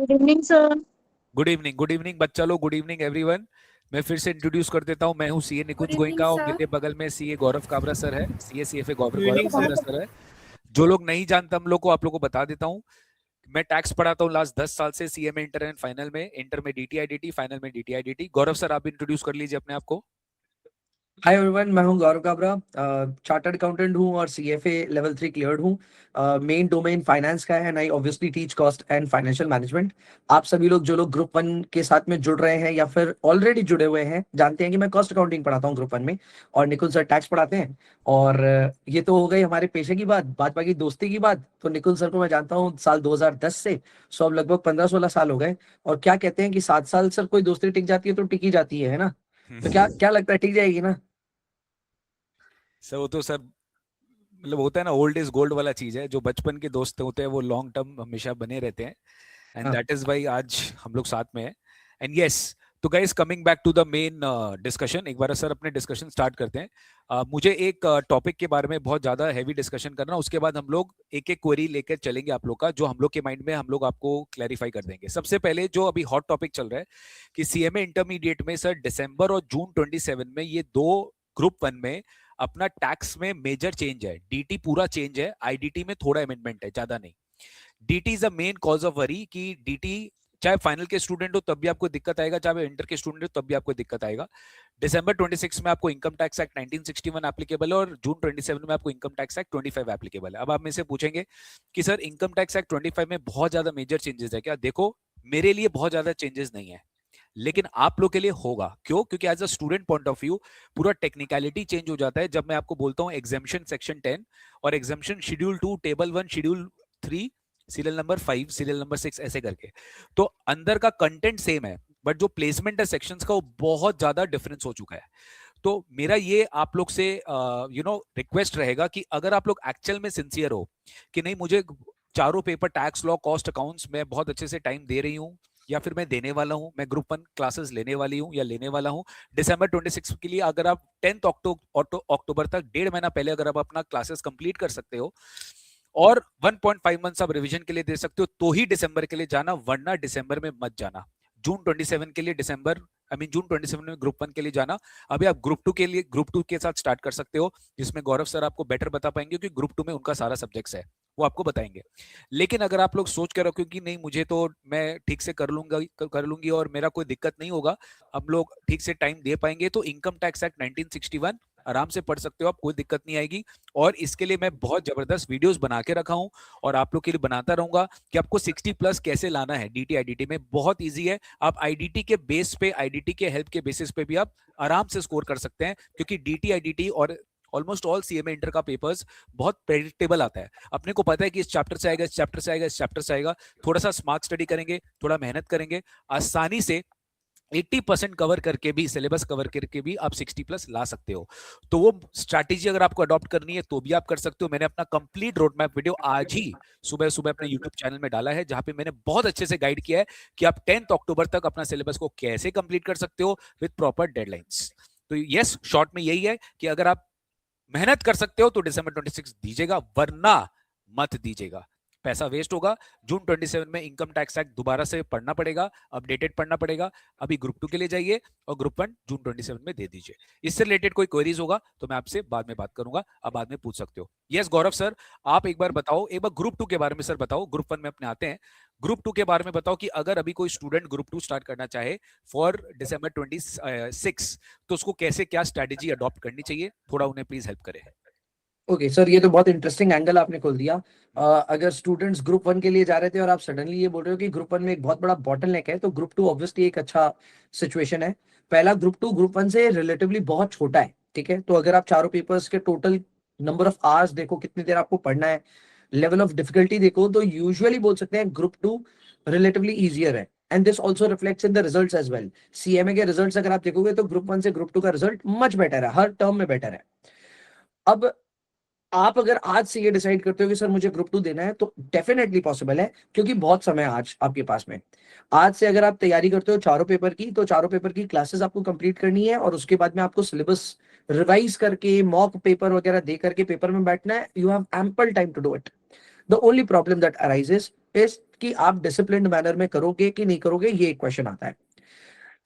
Good evening sir. Good evening बच्चा लोग, good evening everyone. मैं फिर से इंट्रोड्यूस कर देता हूँ। मैं हूँ सीए गुड निकुंज इवनिंग गोइंका और सर। मेरे बगल में सीए गौरव काबरा सर है। सीए सीएफए गौरव गुड गौरव इवनिंग काबरा सर। सर है। जो लोग नहीं जानते हम लोग को, आप लोग को बता देता हूँ। मैं टैक्स पढ़ाता हूँ लास्ट 10 साल से। सीए में इंटर एंड फाइनल में, इंटर में डीटीआईडीटी, फाइनल में डीटीआईडीटी। गौरव सर आप इंट्रोड्यूस कर लीजिए अपने आप को। हाय एवरीवन, मैं हूं गौरव काबरा, चार्टर्ड अकाउंटेंट हूं और सीएफए लेवल 3 क्लियर्ड हूं। मेन डोमेन फाइनेंस का है, I obviously teach cost and financial management. आप सभी लोग जो लोग ग्रुप 1 के साथ में जुड़ रहे हैं या फिर ऑलरेडी जुड़े हुए हैं जानते हैं कि मैं कॉस्ट अकाउंटिंग पढ़ाता हूं ग्रुप 1 में और निकुल सर टैक्स पढ़ाते हैं। और ये तो हो गई हमारे पेशे की बात बाकी दोस्ती की बात। तो निकुल सर को मैं जानता हूँ साल 2010 से, सो अब लगभग 15-16 साल हो गए। और क्या कहते हैं कि 7 साल सर कोई दोस्ती टिक जाती है तो टिकी जाती है ना? तो क्या क्या लगता है, टिक जाएगी ना? सर वो तो सर मतलब होता है ना, ओल्ड इज गोल्ड वाला चीज है। जो बचपन के दोस्त होते हैं वो लॉन्ग टर्म हमेशा बने रहते हैं। एंड दैट इज वाई आज हम लोग साथ में हैं। एंड यस, तो guys coming back to the main discussion, एक बार सर अपने डिस्कशन स्टार्ट करते हैं। मुझे एक टॉपिक के बारे में बहुत ज्यादा हैवी डिस्कशन करना, उसके बाद हम लोग एक एक क्वेरी लेकर चलेंगे आप लोग का, जो हम लोग के माइंड में हम लोग आपको क्लैरिफाई कर देंगे। सबसे पहले जो अभी हॉट टॉपिक चल रहा है कि सीएमए इंटरमीडिएट में सर दिसंबर और जून 27 में ये दो ग्रुप 1 में अपना टैक्स में मेजर चेंज है। डीटी पूरा चेंज है, आईडीटी में थोड़ा अमेंडमेंट है, ज्यादा नहीं। DT is a main cause of worry कि डीटी चाहे फाइनल के स्टूडेंट हो तब भी आपको दिक्कत आएगा, चाहे इंटर के स्टूडेंट हो तब भी आपको दिक्कत आएगा। दिसंबर 26 में आपको इनकम टैक्स एक्ट 1961 एप्लीकेबल है और जून 27 में आपको इनकम टैक्स एक्ट 25 एप्लीकेबल है। अब आप में से पूछेंगे कि सर इनकम टैक्स एक्ट 25 में बहुत ज्यादा मेजर चेंजेस है क्या? देखो, मेरे लिए बहुत ज्यादा चेंजेस नहीं है, लेकिन आप लोग के लिए होगा। क्यों? क्योंकि as a student point of view पूरा टेक्निकलिटी चेंज हो जाता है जब मैं आपको बोलता हूं एग्जामिशन सेक्शन 10 और examination schedule 2 table 1 schedule 3 serial number 5 serial number 6 ऐसे करके। तो अंदर का कंटेंट सेम है, बट जो प्लेसमेंट है सेक्शंस का वो बहुत ज्यादा डिफरेंस हो चुका है। तो मेरा ये आप लोग से रिक्वेस्ट रहेगा कि अगर आप लोग एक्चुअल में सिंसियर हो कि नहीं मुझे चारों paper tax, law, cost, accounts में बहुत अच्छे से टाइम दे रही हूँ या फिर मैं देने वाला हूं, मैं ग्रुप 1 क्लासेस लेने वाली हूं या लेने वाला हूं दिसंबर 26 के लिए, अगर आप 10 अक्टूबर तक 1.5 महीना पहले अगर आप अपना क्लासेस कंप्लीट कर सकते हो और 1.5 मंथ्स आप रिवीजन के लिए दे सकते हो तो ही दिसंबर के लिए जाना, वरना दिसंबर में मत जाना। जून 27 के लिए जून 27 में ग्रुप 1 के लिए जाना। अभी आप ग्रुप 2 के साथ स्टार्ट कर सकते हो, जिसमें गौरव सर आपको बेटर बता पाएंगे क्योंकि ग्रुप 2 में उनका सारा सब्जेक्ट्स है, वो आपको बताएंगे। लेकिन अगर आप लोग सोच कर रखो कि नहीं मुझे तो मैं ठीक से कर लूंगी और मेरा कोई दिक्कत नहीं होगा, हम लोग ठीक से टाइम दे पाएंगे, तो इनकम टैक्स एक्ट 1961 आराम से पढ़ सकते हो आप, कोई दिक्कत नहीं आएगी। और इसके लिए मैं बहुत जबरदस्त वीडियोस बना के रखा हूं और आप लोग के लिए बनाता रहूंगा कि आपको 60+ कैसे लाना है डीटी आईडीटी में। बहुत इजी है, आप आईडीटी के बेस पे, आईडीटी के हेल्प के बेसिस पे भी आप आराम से स्कोर कर सकते हैं, क्योंकि डीटी आईडीटी और ऑलमोस्ट ऑल सीएमए इंटर का पेपर्स बहुत प्रेडिक्टेबल आता है। अपने को पता है कि इस चैप्टर से आएगा, इस चैप्टर से आएगा, इस चैप्टर से आएगा। थोड़ा सा स्मार्ट स्टडी करेंगे, थोड़ा मेहनत करेंगे, आसानी से 80% कवर करके भी, सिलेबस कवर करके भी आप 60+ ला सकते हो। तो वो स्ट्रैटेजी अगर आपको अडॉप्ट करनी है तो भी आप कर सकते हो। मैंने अपना कंप्लीट रोड मैप वीडियो आज ही सुबह सुबह अपने यूट्यूब चैनल में डाला है, जहां पे मैंने बहुत अच्छे से गाइड किया है कि आप 10 अक्टूबर तक अपना सिलेबस को कैसे कंप्लीट कर सकते हो विद प्रॉपर डेडलाइंस। तो यस, शॉर्ट में यही है कि अगर आप मेहनत कर सकते हो तो दिसंबर 26 दीजिएगा, वरना मत दीजिएगा, पैसा वेस्ट होगा। जून 27 में इनकम टैक्स एक्ट दोबारा से पढ़ना पड़ेगा, अपडेटेड पढ़ना पड़ेगा। अभी ग्रुप 2 के लिए जाइए और ग्रुप 1 जून 27 में दे दीजिए। इससे रिलेटेड कोई क्वेरीज होगा तो मैं आपसे बाद में बात करूंगा, आप बाद में पूछ सकते हो। यस गौरव सर, आप एक बार बताओ, एक बार ग्रुप 2 के बारे में सर बताओ। ग्रुप 1 में अपने आते हैं, ग्रुप 2 के बारे में बताओ कि अगर अभी कोई स्टूडेंट ग्रुप 2 स्टार्ट करना चाहे फॉर दिसंबर 26, तो उसको कैसे क्या स्ट्रेटेजी अडॉप्ट करनी चाहिए, थोड़ा उन्हें प्लीज हेल्प करें। ओके सर, ये तो बहुत इंटरेस्टिंग एंगल आपने खोल दिया। अगर स्टूडेंट्स ग्रुप 1 के लिए जा रहे थे और आप सडनली ये बोल रहे हो कि ग्रुप 1 में एक बहुत बड़ा बॉटलनेक है, तो ग्रुप 2 ऑब्वियसली एक अच्छा सिचुएशन है। पहला, ग्रुप 2 ग्रुप 1 से रिलेटिवली बहुत छोटा है, ठीक है? तो अगर आप चारों पेपर्स के टोटल नंबर ऑफ आवर्स देखो, कितनी देर आपको पढ़ना है, लेवल ऑफ डिफिकल्टी देखो, तो यूजुअली बोल सकते हैं ग्रुप 2 रिलेटिवली ईजियर है। And this also reflects in the results as well. CMA के रिजल्ट्स अगर आप देखोगे तो ग्रुप 1 से ग्रुप 2 का रिजल्ट मच बेटर है, हर टर्म में बेटर है। अब आप अगर आज से ये डिसाइड करते हो कि सर मुझे ग्रुप 2 देना है, तो डेफिनेटली पॉसिबल है, क्योंकि बहुत समय है आज आपके पास में। आज से अगर आप तैयारी करते हो चारों पेपर की, तो चारों पेपर की क्लासेस आपको कंप्लीट करनी है और उसके बाद में आपको सिलेबस रिवाइज करके मॉक पेपर वगैरह दे करके पेपर में बैठना है। You have ample time to do it. The only problem that arises test कि आप डिसिप्लिन्ड मैनर में करोगे कि नहीं करोगे, ये क्वेश्चन आता है।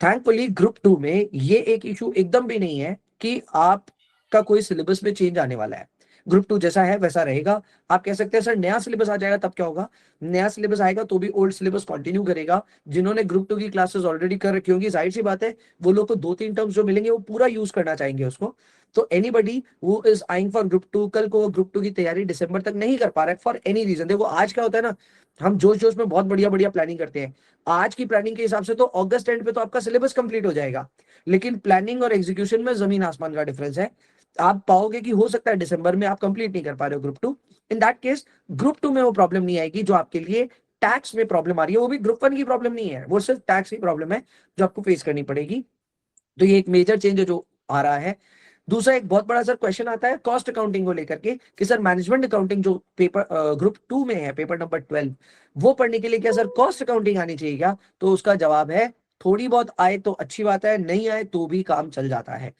थैंकफुली ग्रुप 2 में ये एक इशू एकदम भी नहीं है कि आपका कोई सिलेबस में चेंज आने वाला है। ग्रुप 2 जैसा है वैसा रहेगा। आप कह सकते हैं सर नया सिलेबस आ जाएगा तब क्या होगा? नया सिलेबस आएगा तो भी ओल्ड सिलेबस कंटिन्यू करेगा। जिन्होंने ग्रुप 2 की क्लासेस ऑलरेडी कर रखी होंगी, जाहिर सी बात है वो लोग को 2-3 टर्म्स जो मिलेंगे वो पूरा यूज करना चाहेंगे उसको। तो anybody who is eyeing for group 2, कल को ग्रुप 2 की तैयारी दिसंबर तक नहीं कर पा रहा है फॉर एनी रीजन, देखो आज क्या होता है ना, हम जोश जोश में बहुत बढ़िया बढ़िया प्लानिंग करते हैं। आज की प्लानिंग के हिसाब से तो अगस्त एंड पे तो आपका सिलेबस कंप्लीट हो जाएगा, लेकिन प्लानिंग और एग्जीक्यूशन में जमीन आसमान का डिफरेंस है। आप पाओगे कि हो सकता है दिसंबर में आप कंप्लीट नहीं कर पा रहे हो group 2। In that case group 2 में वो प्रॉब्लम नहीं आएगी जो आपके लिए टैक्स में प्रॉब्लम आ रही है। वो भी ग्रुप 1 की प्रॉब्लम नहीं है, वो सिर्फ टैक्स की प्रॉब्लम है जो आपको फेस करनी पड़ेगी। तो ये एक मेजर चेंज है जो आ रहा है। दूसरा एक बहुत बड़ा सर क्वेश्चन आता है कॉस्ट अकाउंटिंग को लेकर के कि सर मैनेजमेंट अकाउंटिंग जो पेपर ग्रुप 2 में है, पेपर नंबर 12, वो पढ़ने के लिए क्या सर कॉस्ट अकाउंटिंग आनी चाहिए क्या? तो उसका जवाब है थोड़ी बहुत आए तो अच्छी बात है, नहीं आए तो भी काम चल जाता है।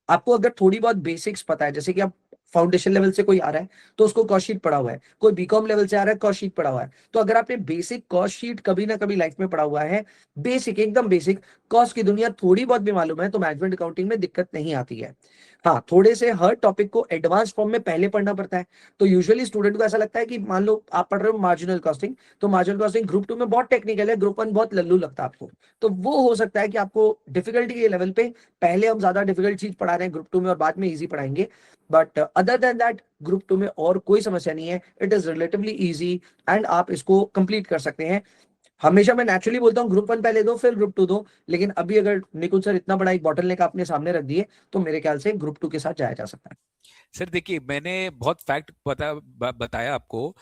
आपको अगर थोड़ी बहुत बेसिक्स पता है, जैसे कि आप फाउंडेशन लेवल से कोई आ रहा है तो उसको कॉस्ट शीट पढ़ा हुआ है, कोई बीकॉम लेवल से आ रहा है कॉस्ट शीट पढ़ा हुआ है, तो अगर आपने बेसिक कॉस्ट शीट कभी ना कभी लाइफ में पढ़ा हुआ है, बेसिक एकदम बेसिक कॉस्ट की दुनिया थोड़ी बहुत भी मालूम है, तो मैनेजमेंट अकाउंटिंग में दिक्कत नहीं आती है। हाँ, थोड़े से हर टॉपिक को एडवांस फॉर्म में पहले पढ़ना पड़ता है। तो यूजुअली स्टूडेंट को ऐसा लगता है कि मान लो आप पढ़ रहे हो मार्जिनल कॉस्टिंग, तो मार्जिनल कॉस्टिंग ग्रुप 2 में बहुत टेक्निकल है, ग्रुप 1 बहुत लल्लू लगता है आपको। तो वो हो सकता है कि आपको डिफिकल्टी के लेवल पे पहले हम ज्यादा डिफिकल्ट चीज पढ़ा रहे हैं ग्रुप 2 में और बाद में इजी पढ़ाएंगे। But other than that group 2 में और कोई समस्या नहीं है, it is relatively easy and आप इसको कंप्लीट कर सकते हैं। हमेशा मैं नेचुरली बोलता हूँ ग्रुप 1 पहले दो फिर ग्रुप 2 दो, लेकिन अभी अगर निकुंज सर इतना बड़ा एक बॉटल नेक आपने सामने रख दिए तो मेरे ख्याल से ग्रुप 2 के साथ जाया जा सकता है। सर देखिए, मैंने बहुत फैक्ट बताया आपको।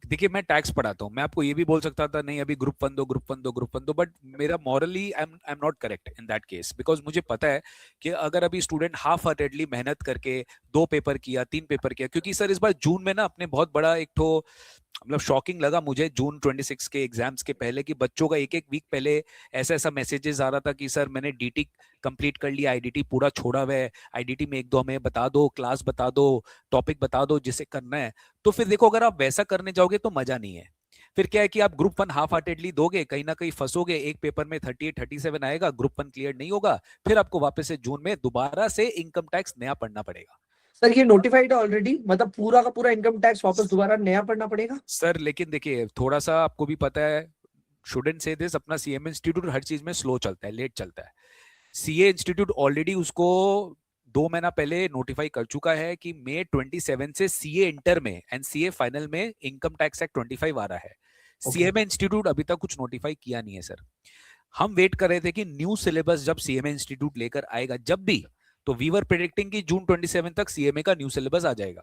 देखिए, मैं टैक्स पढ़ाता हूँ, मैं आपको ये भी बोल सकता था नहीं अभी ग्रुप 1 दो, ग्रुप 1 दो, ग्रुप 1 दो, बट मेरा morally I am not correct in that case, because मुझे पता है कि अगर अभी स्टूडेंट हाफ हार्टेडली मेहनत करके 2 पेपर किया, 3 पेपर किया, क्योंकि सर इस बार जून में ना अपने बहुत बड़ा एक तो मतलब शॉकिंग लगा मुझे जून 26 के एग्जाम्स के पहले कि बच्चों का एक एक वीक पहले ऐसा ऐसा मैसेजेस आ रहा था कि सर मैंने डीटी कंप्लीट कर लिया, आईडीटी पूरा छोड़ा हुआ है, आईडीटी में एक दो हमें बता दो, क्लास बता दो, टॉपिक बता दो जिसे करना है। तो फिर देखो, अगर आप वैसा करने जाओगे तो मजा नहीं है। फिर क्या है कि आप ग्रुप 1 हाफ हार्टेडली दोगे, कहीं ना कहीं फंसोगे, एक पेपर में 38-37 आएगा, ग्रुप 1 क्लियर नहीं होगा, फिर आपको वापस से जून में दोबारा से इनकम टैक्स नया पढ़ना पड़ेगा। सर ये नोटिफाइड है ऑलरेडी, मतलब पूरा का पूरा इनकम टैक्स वापस दोबारा नया पढ़ना पड़ेगा? सर लेकिन देखिए, थोड़ा सा आपको भी पता है, शुडेंट से दिस, अपना सीएमए इंस्टीट्यूट हर चीज में स्लो चलता है, लेट चलता है। सीए इंस्टीट्यूट ऑलरेडी उसको 2 महीना पहले नोटिफाई कर चुका है कि मई 27 से सीए इंटर में एंड सीए फाइनल में इनकम टैक्स एक्ट 25 आ रहा है। सीएमए इंस्टीट्यूट अभी तक कुछ नोटिफाई किया नहीं है सर। हम वेट कर रहे थे कि न्यू सिलेबस जब सीएमए इंस्टीट्यूट लेकर आएगा, जब भी, तो वी वर प्रेडिक्टिंग कि जून 27 तक सीएमए का न्यू सिलेबस आ जाएगा।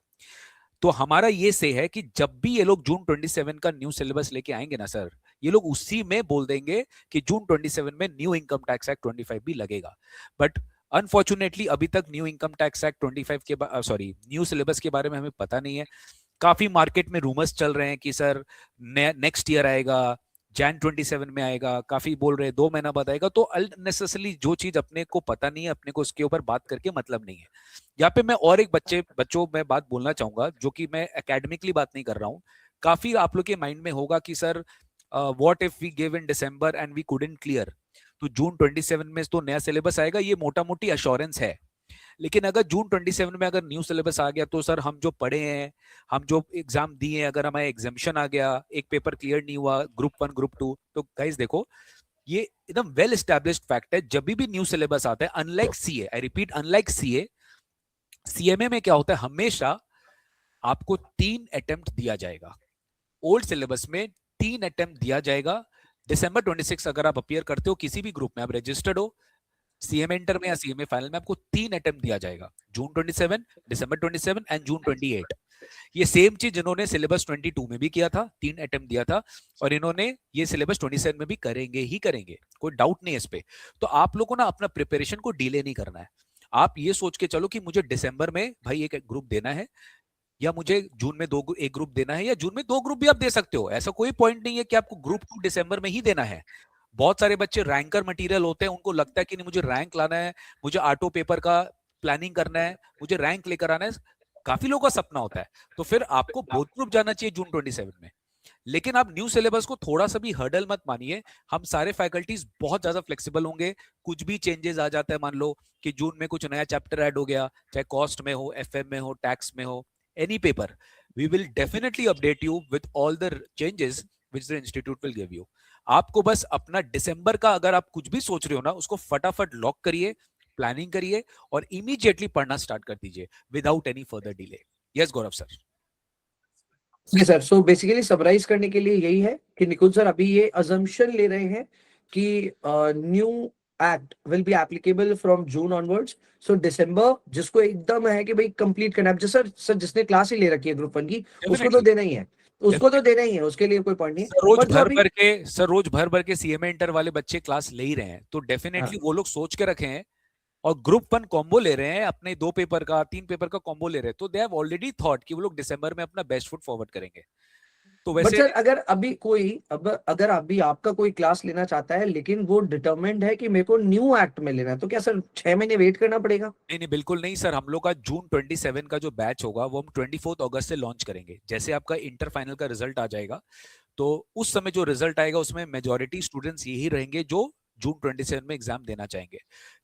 तो हमारा ये से है कि जब भी ये लोग जून 27 का न्यू सिलेबस लेके आएंगे ना सर, ये लोग उसी में बोल देंगे कि जून 27 में न्यू इनकम टैक्स एक्ट 25 भी लगेगा। बट अनफॉर्चुनेटली अभी तक न्यू इनकम टैक्स एक्ट 25 के सॉरी न्यू सिलेबस के बारे में हमें पता नहीं है। काफी मार्केट में रूमर्स चल रहे हैं कि सर नेक्स्ट ईयर आएगा, जैन 27 में आएगा, काफी बोल रहे हैं 2 महीना बाद आएगा। तो अननेसेसरली जो चीज अपने को पता नहीं है, अपने को उसके ऊपर बात करके मतलब नहीं है। यहाँ पे मैं और एक बच्चों में बात बोलना चाहूंगा, जो कि मैं एकेडमिकली बात नहीं कर रहा हूँ। काफी आप लोग के माइंड में होगा कि sir what if we give in December and we couldn't clear, तो जून 27 में तो नया सिलेबस आएगा, ये मोटा मोटी अश्योरेंस है। लेकिन अगर जून 27 में अगर न्यू सिलेबस आ गया तो सर हम जो पढ़े हैं, हम जो एग्जाम दिए हैं, अगर हमारा एग्जामिशन आ गया, एक पेपर क्लियर नहीं हुआ ग्रुप 1 ग्रुप 2, तो गाइस देखो, ये एकदम वेल एस्टैब्लिश्ड फैक्ट है, जब भी न्यू सिलेबस आता है, unlike CA, I repeat unlike CA, CMA में क्या होता है, हमेशा आपको 3 अटेम्प्ट दिया जाएगा। ओल्ड सिलेबस में 3 अटेम्प्ट दिया जाएगा। दिसंबर 26 अगर आप अपियर करते हो किसी भी ग्रुप में, आप रजिस्टर्ड हो सीएमए इंटर में या सीएमए फाइनल में, आपको 3 अटेम्प्ट दिया जाएगा, जून 27, दिसंबर 27 एंड जून 28। ये सेम चीज जिन्होंने सिलेबस 22 में भी किया था, 3 अटेम्प्ट दिया था, और इन्होंने ये सिलेबस 27 में भी करेंगे ही करेंगे, कोई डाउट नहीं है इस पे। तो आप लोगों को ना अपना प्रिपरेशन को डिले नहीं करना है। आप ये सोच के चलो कि मुझे दिसंबर में भाई एक ग्रुप देना है, या मुझे जून में एक ग्रुप देना है, या जून में 2 ग्रुप भी आप दे सकते हो। ऐसा कोई पॉइंट नहीं है कि आपको ग्रुप 2 दिसंबर में ही देना है। बहुत सारे बच्चे रैंकर मटेरियल होते हैं, उनको लगता है कि नहीं मुझे रैंक लाना है, मुझे ऑटो पेपर का प्लानिंग करना है, मुझे रैंक लेकर आना है। काफी लोगों का सपना होता है, तो फिर आपको बोथ ग्रुप जाना चाहिए जून 27 में। लेकिन आप न्यू सिलेबस को थोड़ा सा भी हर्डल मत मानिए, हम सारे फैकल्टीज बहुत ज्यादा फ्लेक्सिबल होंगे। कुछ भी चेंजेस आ जाता है, मान लो कि जून में कुछ नया चैप्टर ऐड हो गया, चाहे कॉस्ट में हो, एफएम में हो, टैक्स में हो, any paper, we will definitely update you with all the changes which the institute will give you. आपको बस अपना दिसंबर का अगर आप कुछ भी सोच रहे हो ना, उसको फटाफट लॉक करिए, प्लानिंग करिए और इमीडिएटली पढ़ना स्टार्ट कर दीजिए without any further delay. Yes Gaurav sir. जी सर, सो बेसिकली समराइज करने के लिए यही है कि निकुंज सर अभी ये अजम्पशन ले रहे हैं कि new act will be applicable from June onwards. So December जिसको एकदम है कि भाई कंप्लीट करना है, सर जिसने क्लास ही ले रखी है ग्रुप 1 की, उसको तो डेफिनेटली देना ही है, उसको तो देना ही है, उसके लिए कोई पॉइंट नहीं है। बट जो अभी सर रोज भर भर के सीएमए इंटर वाले बच्चे क्लास ले ही रहे हैं, तो हाँ, डेफिनेटली वो लोग सोच के रखे हैं और ग्रुप 1 कॉम्बो ले रहे हैं, अपने 2 पेपर का 3 पेपर का कॉम्बो ले रहे हैं, तो दे हैव ऑलरेडी थॉट कि वो लोग दिसंबर में अपना बेस्ट फुट फॉरवर्ड करेंगे। तो बट वैसे सर अगर अभी कोई अब अगर अभी आपका कोई क्लास लेना चाहता है लेकिन वो डिटरमिन्ड है कि मेरे को न्यू एक्ट में लेना है, तो क्या सर 6 महीने वेट करना पड़ेगा? नहीं नहीं बिल्कुल नहीं सर, हम लोग का जून 27 का जो बैच होगा वो हम 24 अगस्त से लॉन्च करेंगे। जैसे आपका इंटर फाइनल का रिजल्ट आ जाएगा, तो उस समय जो रिजल्ट आएगा उसमें मेजॉरिटी स्टूडेंट्स यही रहेंगे जो जून 27 में एग्जाम देना चाहेंगे।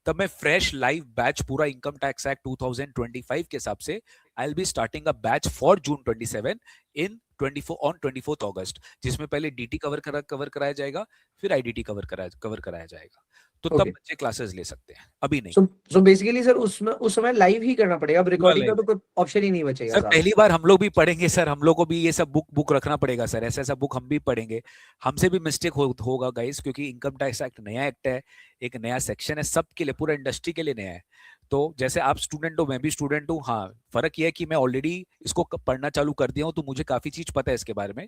तब मैं फ्रेश लाइव बैच पूरा इनकम टैक्स एक्ट 2025 के हिसाब से I will be starting a batch for जून 27 इन 24 अगस्त, जिसमें पहले डीटी कवर कराया जाएगा, फिर आईडीटी कवर कराया जाएगा। तो तब ओके। बच्चे क्लासेस ले सकते हैं, अभी नहीं। सो बेसिकली सर उसमें उस समय लाइव ही करना पड़ेगा, अब पूरा रिकॉर्डिंग का लाइव। तो कोई ऑप्शन ही नहीं बचेगा सर साहब। पहली बार हम लोग भी पढ़ेंगे सर, हम लोग को भी ये सब बुक रखना पड़ेगा सर, ऐसा ऐसा बुक हम भी पढ़ेंगे, हमसे भी मिस्टेक होगा गाइस, क्योंकि इनकम टैक्स एक्ट नया एक्ट है, एक नया सेक्शन है, सबके लिए, पूरा इंडस्ट्री के लिए नया है। तो जैसे आप स्टूडेंट हो, मैं भी स्टूडेंट हूँ, हाँ फर्क ये है कि मैं ऑलरेडी इसको पढ़ना चालू कर दिया हूँ, तो मुझे काफी चीज पता है इसके बारे में।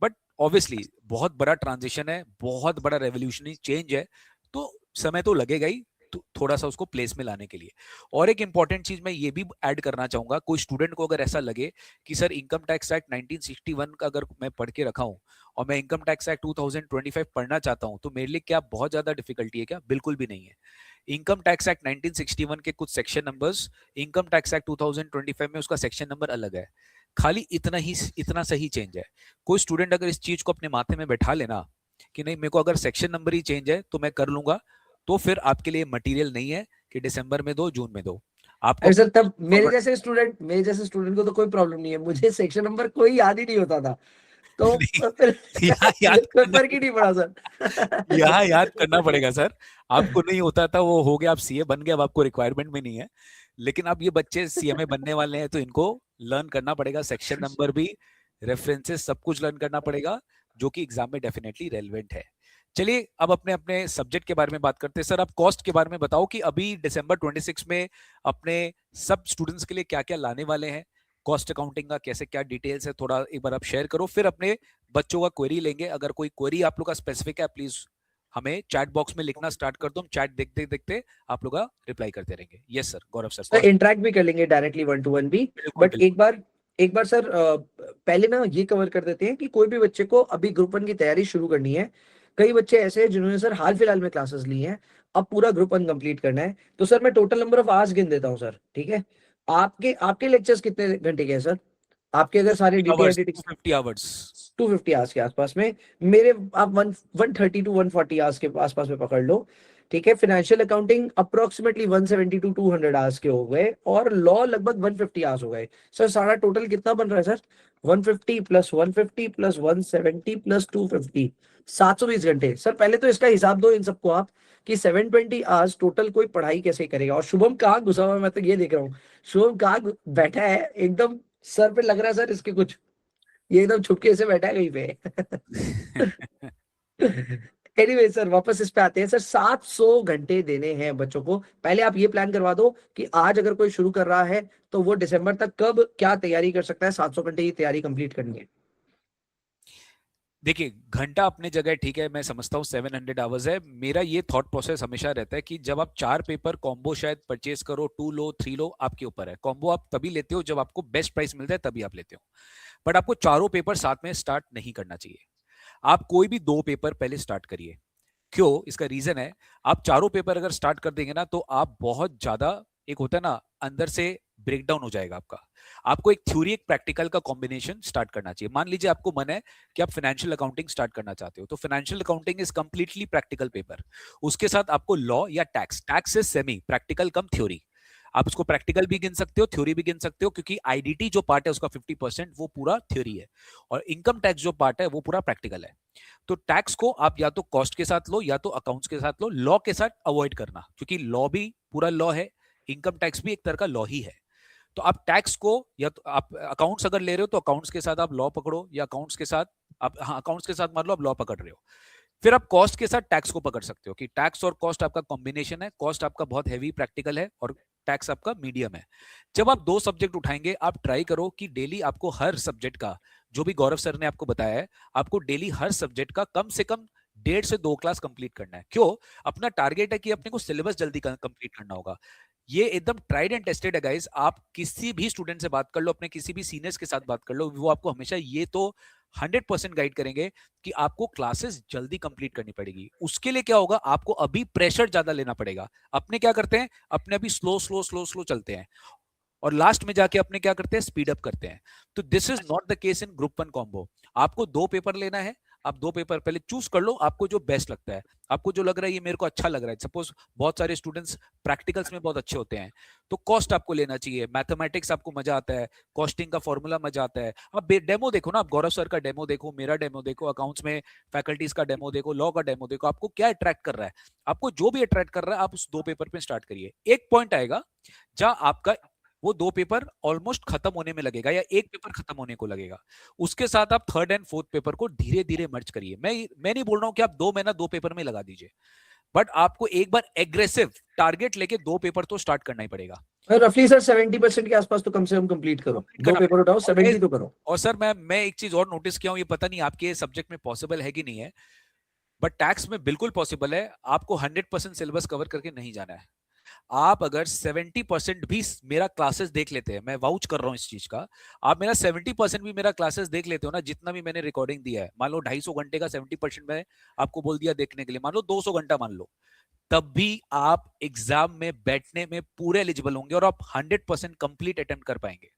बट ऑब्वियसली बहुत बड़ा ट्रांजिशन है, बहुत बड़ा रेवोल्यूशनरी चेंज है, तो समय तो लगेगा ही, तो थोड़ा सा उसको प्लेस में लाने के लिए। और एक इंपॉर्टेंट चीज मैं ये भी ऐड करना चाहूंगा, कोई स्टूडेंट को अगर ऐसा लगे कि सर इनकम टैक्स एक्ट 1961 का अगर मैं पढ़ के रखा हूं और मैं इनकम टैक्स एक्ट 2025 पढ़ना चाहता हूं, तो मेरे लिए क्या बहुत ज्यादा डिफिकल्टी है क्या? बिल्कुल भी नहीं है। इनकम टैक्स एक्ट 1961 के कुछ section numbers income tax act 2025 में उसका सेक्शन नंबर अलग है, खाली इतना सही चेंज है। कोई स्टूडेंट अगर इस चीज को अपने माथे में बैठा लेना कि नहीं मेरे को अगर सेक्शन नंबर ही चेंज है तो मैं कर लूंगा, तो फिर आपके लिए मटेरियल नहीं है कि दिसंबर में दो, जून में दो, आपको अरे सर तब फॉरवर्ड। मेरे जैसे स्टूडेंट को तो कोई प्रॉब्लम नहीं है, मुझे सेक्शन नंबर कोई याद ही नहीं होता था, तो फिर यहाँ याद कोई करना फर्क ही नहीं पड़ा सर। यहाँ याद करना पड़ेगा सर, आपको नहीं होता था वो हो गया, आप सीए बन गए, अब आपको रिक्वायरमेंट में नहीं है। लेकिन अब ये बच्चे सीएमए बनने वाले हैं, तो इनको लर्न करना पड़ेगा, सेक्शन नंबर भी, रेफरेंसेस, सब कुछ लर्न करना पड़ेगा, जो कि एग्जाम में डेफिनेटली रेलेवेंट है। चलिए अब अपने अपने सब्जेक्ट के बारे में बात करते हैं। सर आप कॉस्ट के बारे में बताओ कि अभी दिसंबर 26 में अपने सब स्टूडेंट्स के लिए क्या क्या लाने वाले हैं, कॉस्ट अकाउंटिंग का कैसे क्या डिटेल्स है, थोड़ा एक बार आप शेयर करो, फिर अपने बच्चों का क्वेरी लेंगे। अगर कोई क्वेरी आप लोग का स्पेसिफिक है, प्लीज हमें चैट बॉक्स में लिखना स्टार्ट कर दो, हम चैट देखते देखते आप लोग का रिप्लाई करते रहेंगे। यस सर, गौरव सर सर कॉस्ट। इंटरेक्ट भी कर लेंगे डायरेक्टली 1 to 1 भी। बिल्कुल बट बिल्कुल। एक बार सर पहले ना ये कवर कर देते हैं कि कोई भी बच्चे को अभी ग्रुप 1 की तैयारी शुरू करनी है। कई बच्चे ऐसे हैं जिन्होंने सर हाल फिलहाल में क्लासेस ली हैं, अब पूरा ग्रुप 1 कंप्लीट करना है। तो सर मैं टोटल नंबर ऑफ आवर्स गिन देता हूँ सर, ठीक है? आपके आपके लेक्चर्स कितने घंटे के हैं सर? आपके अगर सारे 250 DT hours, editing 250 hours. 250 hours के आसपास में, मेरे आप 130 to 140 आवर्स के आसपास में पकड़ लो, ठीक है? Financial accounting approximately 170 to 200 hours के हो गए, और लॉ लगभग 150 आवर्स हो गए। सर सारा टोटल कितना बन रहा है सर? 150 प्लस 150 प्लस 170 प्लस 250, 720 घंटे। सर पहले तो इसका हिसाब दो इन सबको आप कि 720 आवर्स टोटल कोई पढ़ाई कैसे करेगा? और शुभम कहाँ घुसा हुआ है, मैं तो ये देख रहा हूँ, शुभम कहाँ बैठा है, एकदम सर पे लग रहा है सर इसके कुछ, ये एकदम छुपके से बैठा है कहीं पे। एनीवे सर वापस इस पे आते हैं। सर 700 घंटे देने हैं बच्चों को। पहले आप ये प्लान करवा दो कि आज अगर कोई शुरू कर रहा है तो वो दिसंबर तक कब क्या तैयारी कर सकता है, 700 घंटे की तैयारी कंप्लीट करनी है। देखिए घंटा अपने जगह ठीक है, मैं समझता हूँ 700 आवर्स है। मेरा ये थॉट प्रोसेस हमेशा रहता है कि जब आप 4 पेपर कॉम्बो शायद परचेज करो, 2 लो 3 लो, आपके ऊपर है। कॉम्बो आप तभी लेते हो जब आपको बेस्ट प्राइस मिलता है, तभी आप लेते हो। बट आपको चारों पेपर साथ में स्टार्ट नहीं करना चाहिए। आप कोई भी 2 पेपर पहले स्टार्ट करिए। क्यों? इसका रीजन है, आप चारों पेपर अगर स्टार्ट कर देंगे ना, तो आप बहुत ज्यादा, एक होता है ना अंदर से ब्रेकडाउन हो जाएगा आपका। आपको एक थ्योरी एक प्रैक्टिकल का कॉम्बिनेशन स्टार्ट करना चाहिए। मान लीजिए आपको मन है कि आप फाइनेंशियल अकाउंटिंग स्टार्ट करना चाहते हो, तो financial accounting is completely practical paper. उसके साथ आपको लॉ या tax, tax is semi practical come theory. आप उसको प्रैक्टिकल भी गिन सकते हो, थ्योरी भी गिन सकते हो, क्योंकि आईडीटी जो पार्ट है उसका 50% वो पूरा थ्योरी है, और इनकम टैक्स जो पार्ट है वो पूरा प्रैक्टिकल है। तो टैक्स को आप या तो कॉस्ट के साथ लो या तो अकाउंट्स के साथ लो, लॉ के साथ अवॉइड करना, क्योंकि लॉ भी पूरा लॉ है, इनकम टैक्स भी एक तरह का लॉ ही है। तो आप टैक्स को, या तो आप अकाउंट्स अगर ले रहे हो तो अकाउंट्स के साथ आप लॉ पकड़ो, या अकाउंट्स के साथ आप, हाँ अकाउंट्स के साथ मान लो आप लॉ पकड़ रहे हो, फिर आप कॉस्ट के साथ टैक्स को पकड़ सकते हो कि टैक्स और कॉस्ट आपका कॉम्बिनेशन है, कॉस्ट आपका बहुत हैवी प्रैक्टिकल है और टैक्स आपका मीडियम है। जब आप दो सब्जेक्ट उठाएंगे, आप ट्राई करो कि डेली आपको हर सब्जेक्ट का, जो भी गौरव सर ने आपको बताया है, आपको डेली हर सब्जेक्ट का कम से कम 1.5 से 2 क्लास कंप्लीट करना है। क्यों? अपना टारगेट है कि अपने को सिलेबस जल्दी कंप्लीट करना होगा। ये एकदम ट्राइड एंड टेस्टेड है गाइस। आप किसी भी स्टूडेंट से बात कर लो, अपने किसी भी सीनियर्स के साथ बात कर लो, वो आपको हमेशा ये तो 100% गाइड करेंगे कि आपको क्लासेस जल्दी कंप्लीट करनी पड़ेगी। उसके लिए क्या होगा, आपको अभी प्रेशर ज्यादा लेना पड़ेगा। अपने क्या करते हैं, अपने अभी स्लो स्लो स्लो स्लो चलते हैं, और लास्ट में जाके अपने क्या करते हैं, स्पीड अप करते हैं। तो this is not the case in group 1 combo. आपको 2 पेपर लेना है, आप 2 पेपर पहले चूज कर लो, आपको जो बेस्ट लगता है, आपको जो लग रहा है ये मेरे को अच्छा लग रहा है। सपोज बहुत सारे स्टूडेंट्स प्रैक्टिकल्स में बहुत अच्छे होते हैं, तो कॉस्ट आपको लेना चाहिए, मैथमेटिक्स आपको मजा आता है, कॉस्टिंग का फॉर्मूला मजा आता है। आप डेमो देखो ना, आप गौरव सर का डेमो देखो, मेरा डेमो देखो, अकाउंट्स में फैकल्टीज का डेमो देखो, लॉ का डेमो देखो, आपको क्या अट्रैक्ट कर रहा है, आपको जो भी अट्रैक्ट कर रहा है आप उस 2 पेपर पे स्टार्ट करिए। एक पॉइंट आएगा जहां आपका वो 2 पेपर ऑलमोस्ट खत्म होने में लगेगा, या एक पेपर खत्म होने को लगेगा। उसके साथ आप थर्ड एंड फोर्थ पेपर को धीरे धीरे मर्ज करिए। मैं नहीं बोल रहा हूं कि आप 2 महीना 2 पेपर में लगा दीजिए, बट आपको एक बार एग्रेसिव टारगेट लेके 2 पेपर तो स्टार्ट करना ही पड़ेगा। रफली सर 70% के आसपास तो कम से कम कंप्लीट करो, कंप्लीट दो करना पेपर पड़ेगा। उठाओ, 70 तो करो। और सर मैं एक चीज और नोटिस किया हूं, ये पता नहीं आपके सब्जेक्ट में पॉसिबल है कि नहीं है, बट टैक्स में बिल्कुल पॉसिबल है। आपको 100% सिलेबस कवर करके नहीं जाना है। आप अगर 70% भी मेरा क्लासेस देख लेते हैं, मैं वाउच कर रहा हूं इस चीज का, आप मेरा 70% भी मेरा क्लासेस देख लेते हो ना, जितना भी मैंने रिकॉर्डिंग दिया है, मान लो 250 घंटे का 70% में आपको बोल दिया देखने के लिए, मान लो 200 घंटा मान लो, तब भी आप एग्जाम में बैठने में पूरे एलिजिबल होंगे और आप 100% कंप्लीट अटेम्प्ट कर पाएंगे।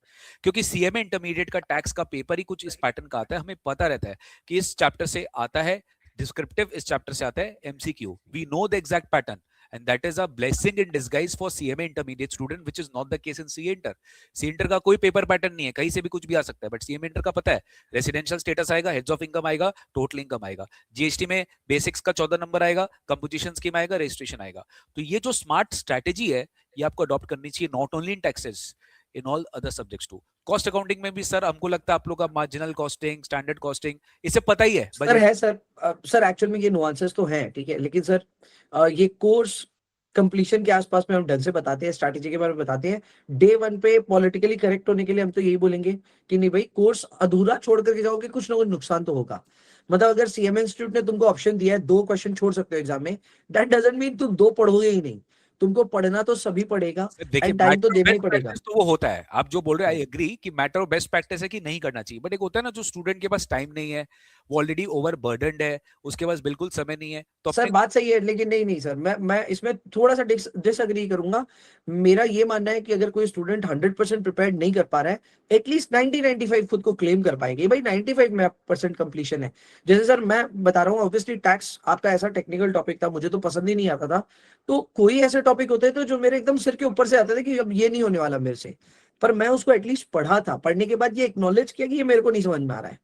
क्योंकि सीएमए इंटरमीडिएट का टैक्स का पेपर ही कुछ इस पैटर्न का आता है, हमें पता रहता है कि इस चैप्टर से आता है डिस्क्रिप्टिव, इस चैप्टर से आता है MCQ, we know the exact pattern, and that is a blessing in disguise for CMA intermediate student, which is not the case in CA Inter। CA Inter का कोई पेपर पैटर्न नहीं है, कहीं से भी कुछ भी आ सकता है, बट CMA Inter का पता है, रेसिडेंशियल स्टेटस आएगा, हेड्स ऑफ इनकम आएगा, टोटल इनकम आएगा, जीएसटी में बेसिक्स का 14 नंबर आएगा, कंपोजिशन स्कीम आएगा, रजिस्ट्रेशन आएगा। तो ये जो स्मार्ट स्ट्रेटेजी है, ये आपको अडॉप्ट करनी चाहिए, not only in taxes, in all other subjects too. Cost accounting में भी सर हमको लगता है आप लोग का मार्जिनल कॉस्टिंग, स्टैंडर्ड कॉस्टिंग, इसे पता ही है, सर बजट। है सर। सर एक्चुअल में ये नुआंसेस तो हैं, ठीक है, लेकिन सर ये कोर्स कंप्लीशन के आसपास में हम ढंग से बताते हैं, स्ट्रैटेजी के बारे में बताते हैं। डे वन पे पॉलिटिकली करेक्ट होने के लिए हम तो यही बोलेंगे कि नहीं भाई, कोर्स अधूरा छोड़ करके जाओगे, कुछ ना कुछ नुकसान तो होगा। मतलब अगर सीएमए इंस्टीट्यूट ने तुमको ऑप्शन दिया है 2 क्वेश्चन छोड़ सकते हो एग्जाम में, दैट डजंट मीन तुम 2 पढ़ोगे ही नहीं। तुमको पढ़ना तो सभी पड़ेगा, देखिए, एंड टाइम तो मैटर ऑफ देना ही बेस्ट पड़ेगा। प्रैक्टिस तो वो होता है, आप जो बोल रहे हैं आई एग्री कि मैटर ऑफ बेस्ट प्रैक्टिस है कि नहीं करना चाहिए, बट एक होता है ना जो स्टूडेंट के पास टाइम नहीं है, वो ऑलरेडी ओवर बर्डनड है, उसके पास बिल्कुल समय नहीं है, तो सर अपने बात सही है, लेकिन नहीं नहीं सर, मैं इसमें थोड़ा सा डिसअग्री करूंगा। मेरा ये मानना है कि अगर कोई स्टूडेंट 100% प्रिपेयर्ड नहीं कर पा रहा है, एटलीस्ट 90-95 खुद को क्लेम कर पाएंगे भाई, 95 में परसेंट कंप्लीशन है। जैसे सर मैं बता रहा हूँ, ऑब्वियसली टैक्स आपका ऐसा टेक्निकल टॉपिक था, मुझे तो पसंद ही नहीं आता था। तो कोई ऐसे टॉपिक होते थे जो मेरे एकदम सिर के ऊपर से आते थे कि अब ये नहीं होने वाला मेरे से, पर मैं उसको एटलीस्ट पढ़ा था, पढ़ने के बाद ये एक्नॉलेज किया कि ये मेरे को नहीं समझ में आ रहा है।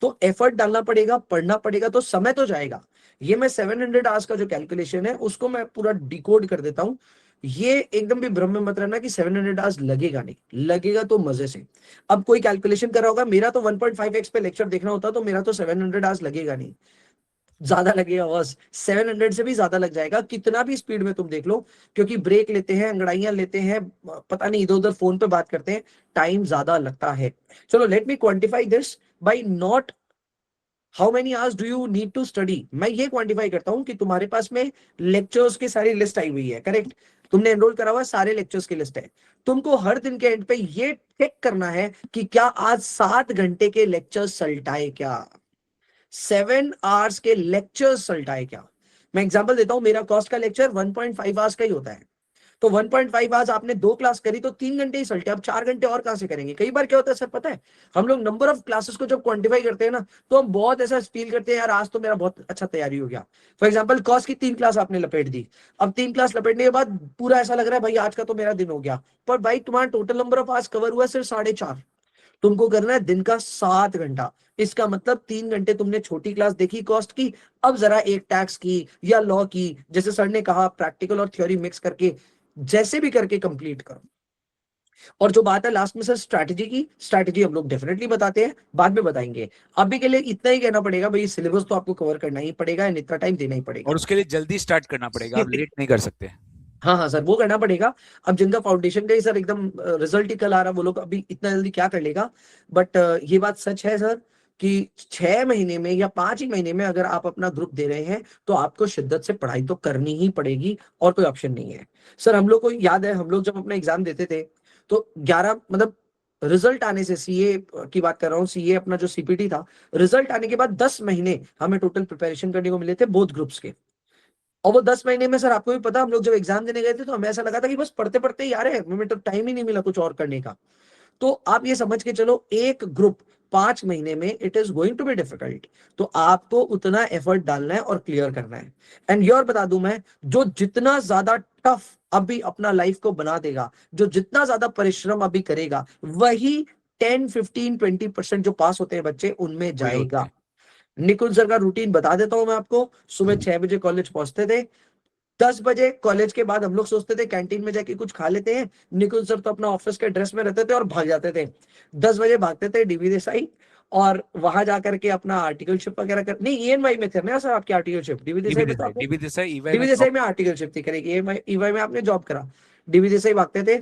तो एफर्ट डालना पड़ेगा, पढ़ना पड़ेगा, तो समय तो जाएगा। ये मैं 700 आवर्स का जो कैलकुलेशन है उसको मैं पूरा डिकोड कर देता हूं। ये एकदम भी भ्रम में मत रहना कि 700 आवर्स लगेगा, नहीं लगेगा तो मजे से। अब कोई कैलकुलेशन कर रहा होगा, मेरा तो 1.5x पे लेक्चर देखना होता, तो मेरा तो 700 आवर्स लगेगा नहीं, ज्यादा लगेगा, बस 700 से भी ज्यादा लग जाएगा, कितना भी स्पीड में तुम देख लो। क्योंकि ब्रेक लेते हैं, अंगड़ाइयां लेते हैं, पता नहीं इधर उधर फोन पे बात करते हैं, टाइम ज्यादा लगता है। चलो let me quantify this by not how many hours do you need to study. मैं ये क्वांटिफाई करता हूं कि तुम्हारे पास में लेक्चर्स की सारी लिस्ट आई हुई है, करेक्ट, तुमने एनरोल करा हुआ, सारे लेक्चर्स की लिस्ट है। तुमको हर दिन के एंड पे ये चेक करना है कि क्या आज 7 घंटे के लेक्चर्स सल्टाए क्या, 7 आवर्स के लेक्चर्स सल्टाए क्या। मैं एग्जांपल देता हूं, मेरा कॉस्ट का लेक्चर 1.5 आवर्स का ही होता है। तो 1.5 आज आपने 2 क्लास करी तो 3 घंटे ही सल्टे, अब 4 घंटे और कहां से करेंगे। कई बार क्या होता है सर पता है, हम लोग नंबर ऑफ क्लासेस को जब क्वांटिफाई करते हैं ना, तो हम बहुत ऐसा फील करते हैं यार आज तो मेरा बहुत अच्छा तैयारी हो गया। फॉर एग्जाम्पल कॉस की 3 क्लास आपने लपेट दी, अब 3 क्लास लपेटने के बाद पूरा ऐसा लग रहा है भाई आज का तो मेरा दिन हो गया। पर भाई तुम्हारा टोटल नंबर ऑफ आज कवर हुआ सिर्फ 4.5, तुमको करना है दिन का 7 घंटा। इसका मतलब 3 घंटे तुमने छोटी क्लास देखी कॉस्ट की, अब जरा एक टैक्स की या लॉ की, जैसे सर ने कहा प्रैक्टिकल और थ्योरी मिक्स करके जैसे भी करके कंप्लीट करो। और जो बात है लास्ट में सर स्ट्रैटेजी की, स्ट्रैटेजी हम लोग डेफिनेटली बताते हैं, बाद में बताएंगे। अभी के लिए इतना ही कहना पड़ेगा भाई सिलेबस तो आपको कवर करना ही पड़ेगा, इतना टाइम देना ही और पड़ेगा। उसके लिए जल्दी स्टार्ट करना पड़ेगा, आप लेट नहीं कर सकते। हाँ हाँ सर वो करना पड़ेगा। अब जिनका फाउंडेशन का ही सर एकदम रिजल्ट ही कल आ रहा, वो लोग अभी इतना जल्दी क्या कर लेगा। बट ये बात सच है सर कि 6 महीने में या 5 ही महीने में अगर आप अपना ग्रुप दे रहे हैं तो आपको शिद्दत से पढ़ाई तो करनी ही पड़ेगी और कोई ऑप्शन नहीं है। सर हम लोग को याद है, हम लोग जब अपना एग्जाम देते थे तो 11 मतलब रिजल्ट आने से, सीए की बात कर रहा हूँ, सीए अपना जो सीपीटी था, रिजल्ट आने के बाद 10 महीने हमें टोटल प्रिपरेशन करने को मिले थे बोथ ग्रुप्स के। और वो 10 महीने में सर आपको भी पता, हम लोग जब एग्जाम देने गए थे तो हमें ऐसा लगा था कि बस पढ़ते पढ़ते ही आ रहे हैं, हमें तो टाइम ही नहीं मिला कुछ और करने का। तो आप ये समझ के चलो एक ग्रुप 5 महीने में it is going to be difficult. तो आपको उतना एफर्ट डालना है और क्लियर करना है। एंड योर बता दूं मैं, जो जितना ज्यादा टफ अभी अपना लाइफ को बना देगा, जो जितना ज्यादा परिश्रम अभी करेगा, वही 10, 15, 20% जो पास होते हैं बच्चे उनमें वही होते जाएगा। हैं। निकुंज सर का रूटीन बता देता हूं मैं आपको। सुबह 6 बजे कॉलेज पहुंचते थे, 10 बजे कॉलेज के बाद हम लोग सोचते थे कैंटीन में जाके कुछ खा लेते हैं। निकुंज सर तो अपना ऑफिस के ड्रेस में रहते थे और भाग जाते थे। 10 बजे भागते थे डीवी देसाई, और वहां जाकर के अपना आर्टिकलशिप वगैरह कर, नहीं ईएनवाई में थे ना सर आपकी आर्टिकलशिप, डीवी देसाई में तो आपने, डीबी देसाई ईवाई में डीवी जॉब। देसाई में आर्टिकलशिप थी करेगी, ईएमआई में आपने जॉब करा। डीवी देसाई भागते थे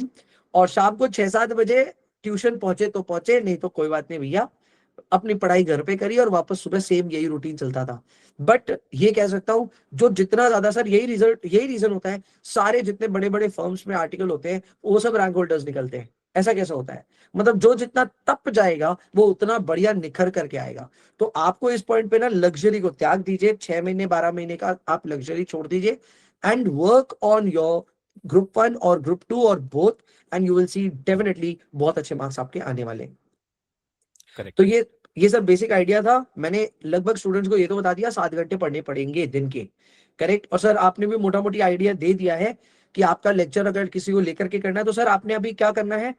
और शाम को 6-7 बजे ट्यूशन पहुंचे तो पहुंचे, नहीं तो कोई बात नहीं भैया, अपनी पढ़ाई घर पे करी और वापस सुबह सेम यही रूटीन चलता था। बट ये कह सकता हूं, जो जितना ज्यादा सर यही रीजन होता है, सारे जितने बड़े बड़े फर्म्स में आर्टिकल होते हैं वो सब रैंक होल्डर्स निकलते हैं। ऐसा कैसे होता है, मतलब जो जितना तप जाएगा वो उतना बढ़िया निखर करके आएगा। तो आपको इस पॉइंट पे ना लग्जरी को त्याग दीजिए, 6 महीने 12 महीने का आप लग्जरी छोड़ दीजिए and work on your group 1 और ग्रुप 2 और both, and you will see definitely बहुत अच्छे मार्क्स आपके आने वाले हैं। तो करेक्ट। ये सब बेसिक आइडिया था, मैंने लगभग स्टूडेंट्स को ये तो बता दिया 7 घंटे पढ़ने पड़ेंगे दिन के। करेक्ट। और सर आपने भी मोटा मोटी आइडिया दे दिया है कि आपका लेक्चर अगर किसी को लेकर के करना है तो सर आपने अभी क्या करना है,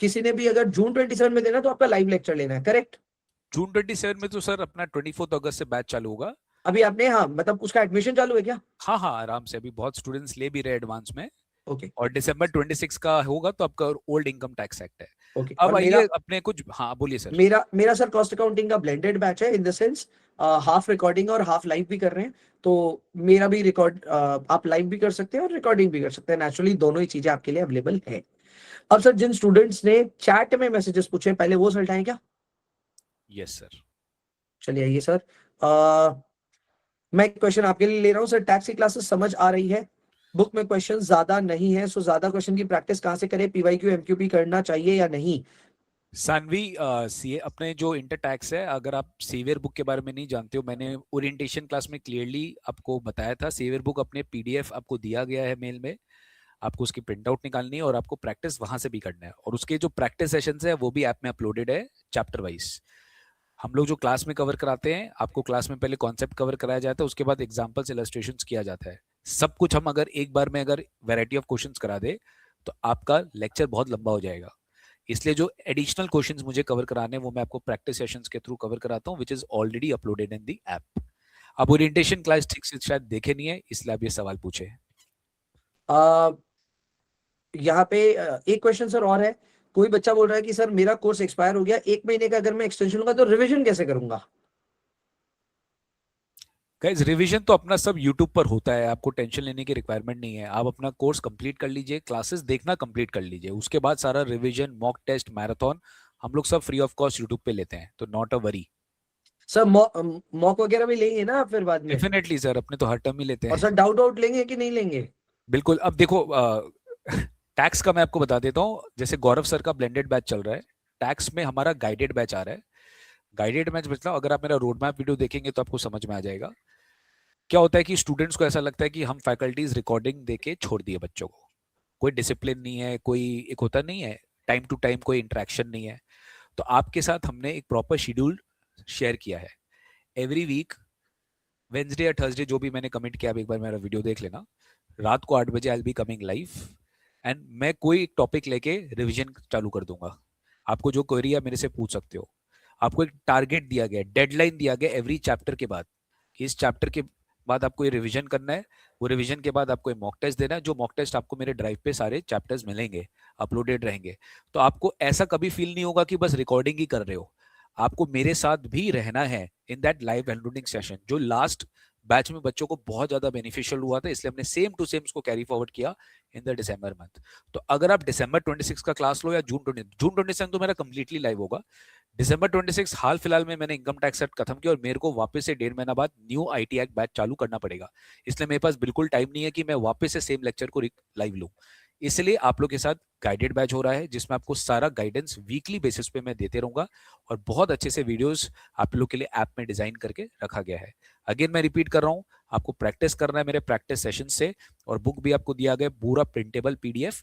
किसी ने भी अगर जून 27 में देना है तो आपका लाइव लेक्चर लेना है, करेक्ट। जून 27 में तो सर अपना 24 अगस्त से बैच चालू होगा। अभी आपने, हाँ मतलब उसका एडमिशन चालू है क्या। हाँ हाँ, आराम से, अभी बहुत स्टूडेंट्स ले भी रहे एडवांस में। ओके। और दिसंबर 26 का होगा तो आपका ओल्ड इनकम टैक्स एक्ट है। ओके और अब मेरा आइए अपने कुछ, हाँ बोलिए सर। मेरा मेरा सर कॉस्ट अकाउंटिंग का ब्लेंडेड बैच है, in the sense half recording और हाफ लाइव भी कर रहे हैं। तो मेरा भी रिकॉर्ड आप लाइव भी कर सकते हैं और रिकॉर्डिंग भी कर सकते हैं, नेचुरली दोनों ही चीजें आपके लिए अवेलेबल है। अब सर जिन स्टूडेंट्स ने चैट में मैसेजेस पूछे पहले वो सल्टाएं क्या। Yes sir. चलिए आइए सर, मैं क्वेश्चन आपके लिए ले रहा हूँ सर। टैक्स की क्लासेस समझ आ रही है, बुक में क्वेश्चन ज्यादा नहीं है, सो ज्यादा क्वेश्चन की प्रैक्टिस कहाँ से करें, पीवाईक्यू एमक्यूपी करना चाहिए या नहीं। सानवी, सी अपने जो इंटर टैक्स है, अगर आप सेवियर बुक के बारे में नहीं जानते हो, मैंने ओरिएंटेशन क्लास में क्लियरली आपको बताया था, सेवियर बुक अपने पीडीएफ आपको दिया गया है मेल में। आपको उसकी प्रिंट आउट निकालनी है और आपको प्रैक्टिस वहां से भी करना है, और उसके जो प्रैक्टिस सेशंस है वो भी ऐप में अपलोडेड है चैप्टर वाइज। हम लोग जो क्लास में कवर कराते हैं, आपको क्लास में पहले कॉन्सेप्ट कवर कराया जाता है, उसके बाद एग्जाम्पल्स इलस्ट्रेशंस किया जाता है। सब कुछ हम अगर एक बार में अगर वैरायटी ऑफ क्वेश्चंस करा दे तो आपका लेक्चर बहुत लंबा हो जाएगा। इसलिए जो एडिशनल क्वेश्चंस मुझे कवर कराने हैं वो मैं आपको प्रैक्टिस सेशंस के थ्रू कवर कराता हूँ, which is already uploaded in the app. अब ओरिएंटेशन क्लास ठीक से शायद देखे नहीं है, इसलिए आप ये सवाल पूछे। यहाँ पे एक क्वेश्चन सर और है। कोई बच्चा बोल रहा है कि सर मेरा कोर्स एक्सपायर हो गया, 1 महीने का अगर मैं एक्सटेंशन लूंगा तो रिवीजन कैसे करूंगा। गाइस, रिवीजन तो अपना सब यूट्यूब पर होता है, आपको टेंशन लेने की रिक्वायरमेंट नहीं है। आप अपना कोर्स कंप्लीट कर लीजिए, क्लासेस देखना कंप्लीट कर लीजिए, उसके बाद सारा रिवीजन, मॉक टेस्ट, मैराथन हम लोग सब फ्री ऑफ कॉस्ट यूट्यूब पे लेते हैं, तो not a worry. Sir mock वगैरह भी लेंगे ना फिर बाद में। डेफिनेटली सर, अपने तो हर टर्म ही लेते और हैं। सर डाउट आउट लेंगे कि नहीं लेंगे। बिल्कुल। अब देखो, टैक्स का मैं आपको बता देता हूँ, जैसे गौरव सर का ब्लेंडेड बैच चल रहा है, टैक्स में हमारा गाइडेड बैच आ रहा है। गाइडेड बैच मतलब अगर आप मेरा रोड मैप वीडियो देखेंगे तो आपको समझ में आ जाएगा। क्या होता है कि स्टूडेंट्स को ऐसा लगता है कि हम फैकल्टीज रिकॉर्डिंग देके छोड़ दिए बच्चों को, कोई डिसिप्लिन नहीं है, कोई एक होता नहीं है टाइम टू टाइम कोई इंटरेक्शन नहीं है। तो आपके साथ हमने एक प्रॉपर शेड्यूल शेयर किया है। एवरी वीक वेंसडे या थर्सडे जो भी मैंने कमिट किया, आप एक बार मेरा वीडियो देख लेना, रात को 8 बजे I will be coming live and मैं कोई टॉपिक लेके रिवीजन चालू कर दूंगा। आपको जो क्वेरी है मेरे से पूछ सकते हो। आपको एक टारगेट दिया गया, डेडलाइन दिया गया एवरी चैप्टर के बाद, कि इस चैप्टर के बाद आपको ये रिवीजन करना है। वो रिवीजन के बाद आपको मॉक टेस्ट देना है, जो मॉक टेस्ट आपको मेरे ड्राइव पे सारे चैप्टर्स मिलेंगे, अपलोडेड रहेंगे। तो आपको ऐसा कभी फील नहीं होगा कि बस रिकॉर्डिंग ही कर रहे हो, आपको मेरे साथ भी रहना है in that live enrolling session. जो लास्ट बैच में बच्चों को बहुत ज्यादा बेनिफिशियल हुआ था, इसलिए हमने सेम टू सेम उसको कैरी फॉरवर्ड किया इन द डिसंबर मंथ। तो अगर आप दिसंबर 26 का क्लास लो या जून 27 तो मेरा कंप्लीटली लाइव होगा। दिसंबर 26 हाल फिलहाल में मैंने इनकम टैक्स एक्ट खत्म किया और मेरे को वापस से 1.5 महीना बाद न्यू आईटी एक्ट बैच चालू करना पड़ेगा, इसलिए मेरे पास बिल्कुल टाइम नहीं है कि मैं वापस से सेम लेक्चर को लाइव लूं। इसलिए आप लोग के साथ गाइडेड बैच हो रहा है, जिसमें आपको सारा गाइडेंस वीकली बेसिस पे मैं देते रहूंगा और बहुत अच्छे से वीडियोस आप लोग के लिए ऐप में डिजाइन करके रखा गया है। अगेन मैं रिपीट कर रहा हूं, आपको प्रैक्टिस करना है मेरे प्रैक्टिस सेशन से, और बुक भी आपको दिया गया पूरा प्रिंटेबल पीडीएफ,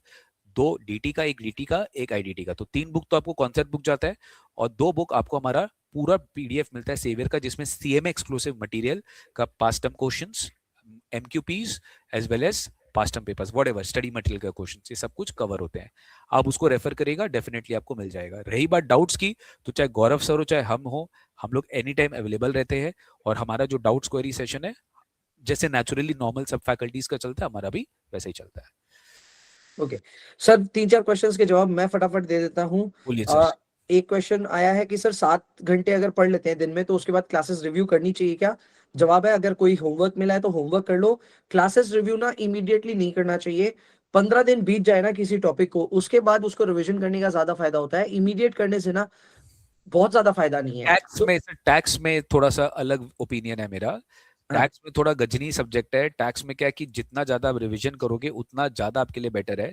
2 डीटी का, 1 डीटी का, 1 आईडीटी का। तो 3 बुक तो आपको कॉन्सेप्ट बुक जाता है और 2 बुक आपको हमारा पूरा पीडीएफ मिलता है सेवियर का, जिसमें सीएमए एक्सक्लूसिव मटेरियल का past term questions, MQPs as well as past term papers, whatever study material का क्वेश्चन, ये सब कुछ कवर होते हैं। आप उसको रेफर करिएगा, डेफिनेटली आपको मिल जाएगा। रही बात डाउट्स की, तो चाहे गौरव सर हो चाहे हम हो, हम लोग एनी टाइम अवेलेबल रहते हैं। और हमारा जो डाउट्स क्वेरी सेशन है, जैसे नेचुरली नॉर्मल सब फैकल्टीज का चलता है, हमारा भी वैसे ही चलता है। ओके सर, 3-4 क्वेश्चंस के जवाब मैं फटाफट दे देता हूँ। बोलिए सर। एक क्वेश्चन आया है कि सर 7 घंटे अगर पढ़ लेते हैं दिन में तो उसके बाद क्लासेस रिव्यू करनी चाहिए क्या? जवाब है, अगर कोई होमवर्क मिला है तो होमवर्क कर लो। क्लासेस रिव्यू ना इमीडिएटली नहीं करना चाहिए। 15 दिन बीत जाए ना किसी टॉपिक को, उसके बाद उसको रिविजन करने का ज्यादा फायदा होता है। इमीडिएट करने से ना बहुत ज्यादा फायदा नहीं है। टैक्स तो में सर, टैक्स में थोड़ा सा अलग ओपिनियन है मेरा। हाँ, टैक्स में थोड़ा गजनी सब्जेक्ट है। टैक्स में क्या है कि जितना ज्यादा आप रिवीजन करोगे उतना ज्यादा आपके लिए बेटर है।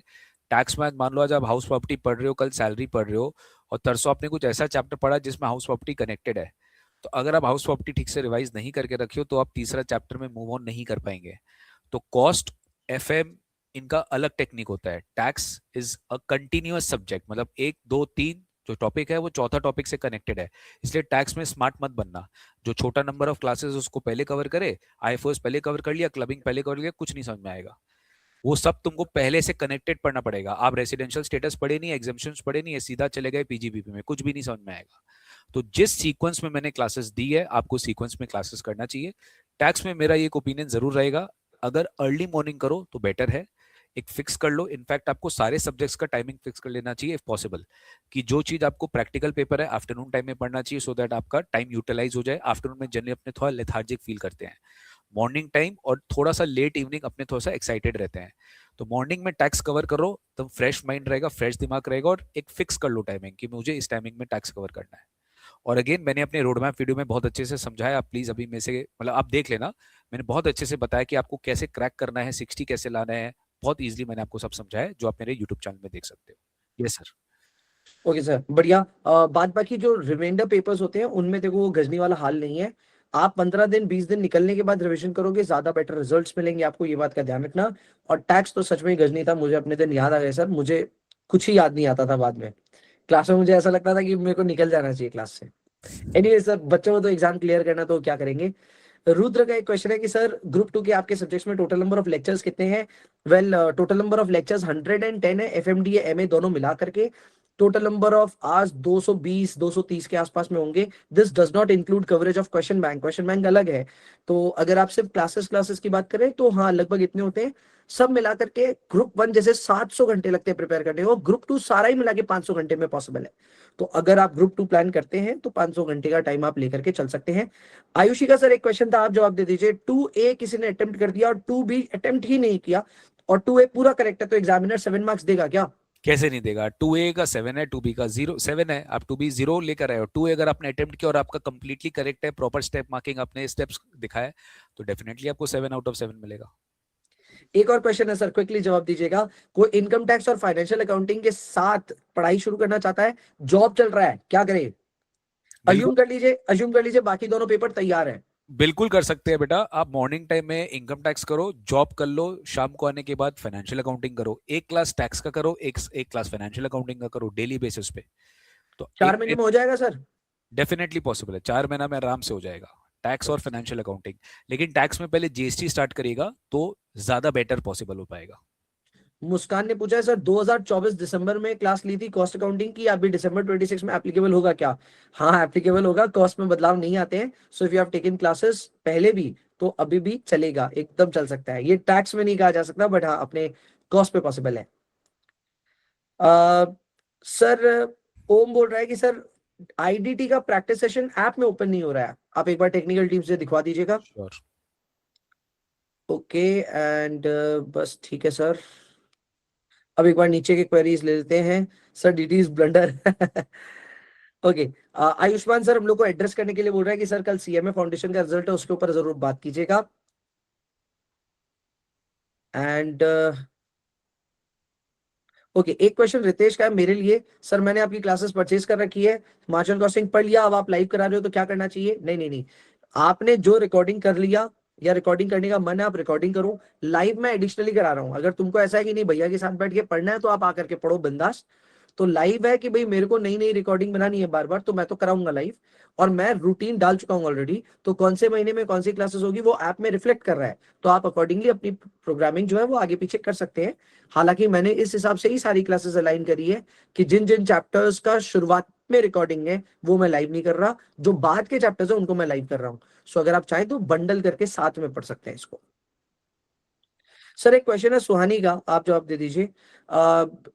टैक्स में मान लो आज आप हाउस प्रॉपर्टी पढ़ रहे हो, कल सैलरी पढ़ रहे हो, और तरसों आपने कुछ ऐसा चैप्टर पढ़ा जिसमें हाउस प्रॉपर्टी कनेक्टेड है, तो अगर आप हाउस प्रॉपर्टी ठीक से रिवाइज नहीं करके रखे हो तो आप तीसरा चैप्टर में मूव ऑन नहीं कर पाएंगे। तो कॉस्ट, एफएम, इनका अलग टेक्निक होता है। Tax is a continuous subject, मतलब 1 2 3 जो टॉपिक है वो चौथा टॉपिक से कनेक्टेड है। इसलिए टैक्स में स्मार्ट मत बनना। जो छोटा नंबर ऑफ क्लासेस उसको पहले कवर करे, आईएफओएस पहले कवर कर लिया, क्लबिंग पहले कवर लिया, कुछ नहीं समझ में आएगा। वो सब तुमको पहले से कनेक्टेड पढ़ना पड़ेगा। आप रेसिडेंशियल स्टेटस पढ़े नहीं, एग्जामिशंस पढ़े नहीं है, सीधा चले गए पीजीबीपी में, कुछ भी नहीं समझ में आएगा। तो जिस सीक्वेंस में मैंने क्लासेस दी है, आपको सीक्वेंस में क्लासेस करना चाहिए। टैक्स में मेरा एक ओपिनियन जरूर रहेगा, अगर अर्ली मॉर्निंग करो तो बेटर है। एक फिक्स कर लो, इनफैक्ट आपको सारे सब्जेक्ट्स का टाइमिंग फिक्स कर लेना चाहिए इफ पॉसिबल, कि जो चीज आपको प्रैक्टिकल पेपर है आफ्टरनून टाइम में पढ़ना चाहिए, सो दैट आपका टाइम यूटिलाइज हो जाए। आफ्टरनून में जनरली अपने थोड़ा लेथार्जिक फील करते हैं, मॉर्निंग टाइम और थोड़ा सा लेट इवनिंग अपने थोड़ा सा एक्साइटेड रहते हैं। तो मॉर्निंग में टैक्स कवर करो, तब फ्रेश माइंड रहेगा, फ्रेश दिमाग रहेगा, और एक फिक्स कर लो टाइमिंग कि मुझे इस टाइमिंग में टैक्स कवर करना है। और अगेन मैंने अपने रोड मैप वीडियो में बहुत अच्छे से समझाया, आप प्लीज अभी में से मतलब आप देख लेना, मैंने बहुत अच्छे से बताया कि आपको कैसे क्रैक करना है, 60 कैसे लाना है, बहुत इजीली मैंने आपको सब समझाया, जो आप मेरे यूट्यूब चैनल में देख सकते हो। Yes sir. ओके सर, बढ़िया। बाद बाकी जो रिमाइंडर पेपर्स होते हैं उनमें देखो वो गजनी वाला हाल नहीं है। आप 15 दिन 20 दिन निकलने के बाद रिवीजन करोगे, ज्यादा बेटर रिजल्ट्स मिलेंगे आपको, ये बात का ध्यान रखना। और टैक्स तो सच में ही गजनी था, मुझे अपने दिन याद आ गए सर, मुझे कुछ ही याद नहीं आता था बाद में। क्लास में मुझे ऐसा लगता था कि मेरे को निकल जाना चाहिए क्लास से। एनीवे सर, बच्चों को तो एग्जाम क्लियर करना, तो क्या करेंगे। रुद्र का एक क्वेश्चन है कि सर ग्रुप 2 के आपके सब्जेक्ट्स में टोटल नंबर ऑफ लेक्चर्स कितने हैं? Well, total number of lectures 110 है, एफएमडी एमए दोनों मिला करके। टोटल नंबर ऑफ आवर्स 220 230 के आसपास में होंगे। This does not include coverage of question bank, question bank अलग है। तो अगर आप सिर्फ क्लासेस क्लासेस की बात करें तो हाँ, लगभग इतने होते हैं। सब मिला करके ग्रुप 1 जैसे 700 घंटे लगते हैं प्रिपेयर करने को, ग्रुप 2 सारा ही मिला के 500 घंटे में पॉसिबल है। तो अगर आप ग्रुप 2 प्लान करते हैं तो 500 घंटे का टाइम आप लेकर के चल सकते हैं। आयुषी का सर एक क्वेश्चन था, आप जवाब दे दीजिए। 2A किसी ने अटेम्प्ट कर दिया और 2B अटेम्प्ट ही नहीं किया, और 2A पूरा करेक्ट है, तो एग्जामिनर 7 मार्क्स देगा क्या? कैसे नहीं देगा? 2A का 7 है, 2B का 7 है, आप 2B 0 लेकर आए हो। 2A अगर आपने अटेम्प्ट किया और आपका कंप्लीटली करेक्ट है, प्रॉपर स्टेप मार्किंग आपने स्टेप्स दिखाए, तो डेफिनेटली आपको 7 आउट ऑफ 7 मिलेगा। एक और क्वेश्चन है सर, क्विकली जवाब दीजिएगा। कोई इनकम टैक्स और फाइनेंशियल अकाउंटिंग के साथ पढ़ाई शुरू करना चाहता है, जॉब चल रहा है, क्या करे? बिल्कुल। अज्यूम कर लीजिए बाकी दोनों पेपर तैयार है। बिल्कुल कर सकते हैं बेटा। आप मॉर्निंग टाइम में इनकम टैक्स करो, जॉब कर लो, शाम को आने के बाद फाइनेंशियल अकाउंटिंग करो, एक क्लास टैक्स का करो, एक एक क्लास फाइनेंशियल अकाउंटिंग का करो डेली बेसिस पे। तो 4 महीने में हो जाएगा सर? डेफिनेटली पॉसिबल है, 4 महीना में आराम से हो जाएगा टैक्स और फाइनेंशियल अकाउंटिंग। लेकिन टैक्स में पहले जीएसटी स्टार्ट करेगा तो ज्यादा बेटर पॉसिबल हो पाएगा। मुस्कान ने पूछा है सर, 2024 दिसंबर में क्लास ली थी कॉस्ट अकाउंटिंग की, अभी दिसंबर 26 में एप्लीकेबल होगा क्या? हाँ एप्लीकेबल होगा, कॉस्ट में बदलाव नहीं आते हैं। So if you have taken classes पहले भी तो अभी भी चलेगा, एकदम चल सकता है। ये टैक्स में नहीं कहा जा सकता, बट हाँ अपने कॉस्ट पे पॉसिबल है। सर ओम बोल रहा है कि सर आईडीटी का प्रैक्टिस सेशन ऐप में ओपन नहीं हो रहा है, आप एक बार टेक्निकल टीम से दिखवा दीजिएगा। श्योर। ओके एंड बस ठीक है सर। अब एक बार नीचे के क्वेरीज ले लेते हैं। Sir DT is blunder. Okay Ayushman sir हम लोग को एड्रेस करने के लिए बोल रहा है कि सर कल सीएमए फाउंडेशन का रिजल्ट है, उसके ऊपर जरूर बात कीजिएगा। एंड ओके एक क्वेश्चन रितेश का है मेरे लिए, सर मैंने आपकी क्लासेस परचेज कर रखी है, मार्जिनल कॉस्टिंग पढ़ लिया, अब आप लाइव करा रहे हो तो क्या करना चाहिए? नहीं नहीं नहीं, आपने जो रिकॉर्डिंग कर लिया या रिकॉर्डिंग करने का मन है आप रिकॉर्डिंग करो। लाइव मैं एडिशनली करा रहा हूँ, अगर तुमको ऐसा है कि नहीं भैया के साथ बैठ के पढ़ना है तो आप आकर के पढ़ो बिंदास। तो लाइव है कि भाई मेरे को नई नई रिकॉर्डिंग बनानी है बार बार, तो मैं तो कराऊंगा लाइव। और मैं रूटीन डाल चुका हूँ ऑलरेडी, तो कौन से महीने में कौन सी क्लासेस होगी वो ऐप में रिफ्लेक्ट कर रहा है, तो आप अकॉर्डिंगली अपनी प्रोग्रामिंग जो है वो आगे पीछे कर सकते हैं। हालांकि मैंने इस हिसाब से ही सारी क्लासेस अलाइन करी है कि जिन जिन चैप्टर्स का शुरुआत में रिकॉर्डिंग है वो मैं लाइव नहीं कर रहा, जो बाद के चैप्टर्स है उनको मैं लाइव कर रहा हूँ। सो अगर आप चाहें तो बंडल करके साथ में पढ़ सकते हैं इसको। सर एक क्वेश्चन है सुहानी का, आप जवाब दे दीजिए।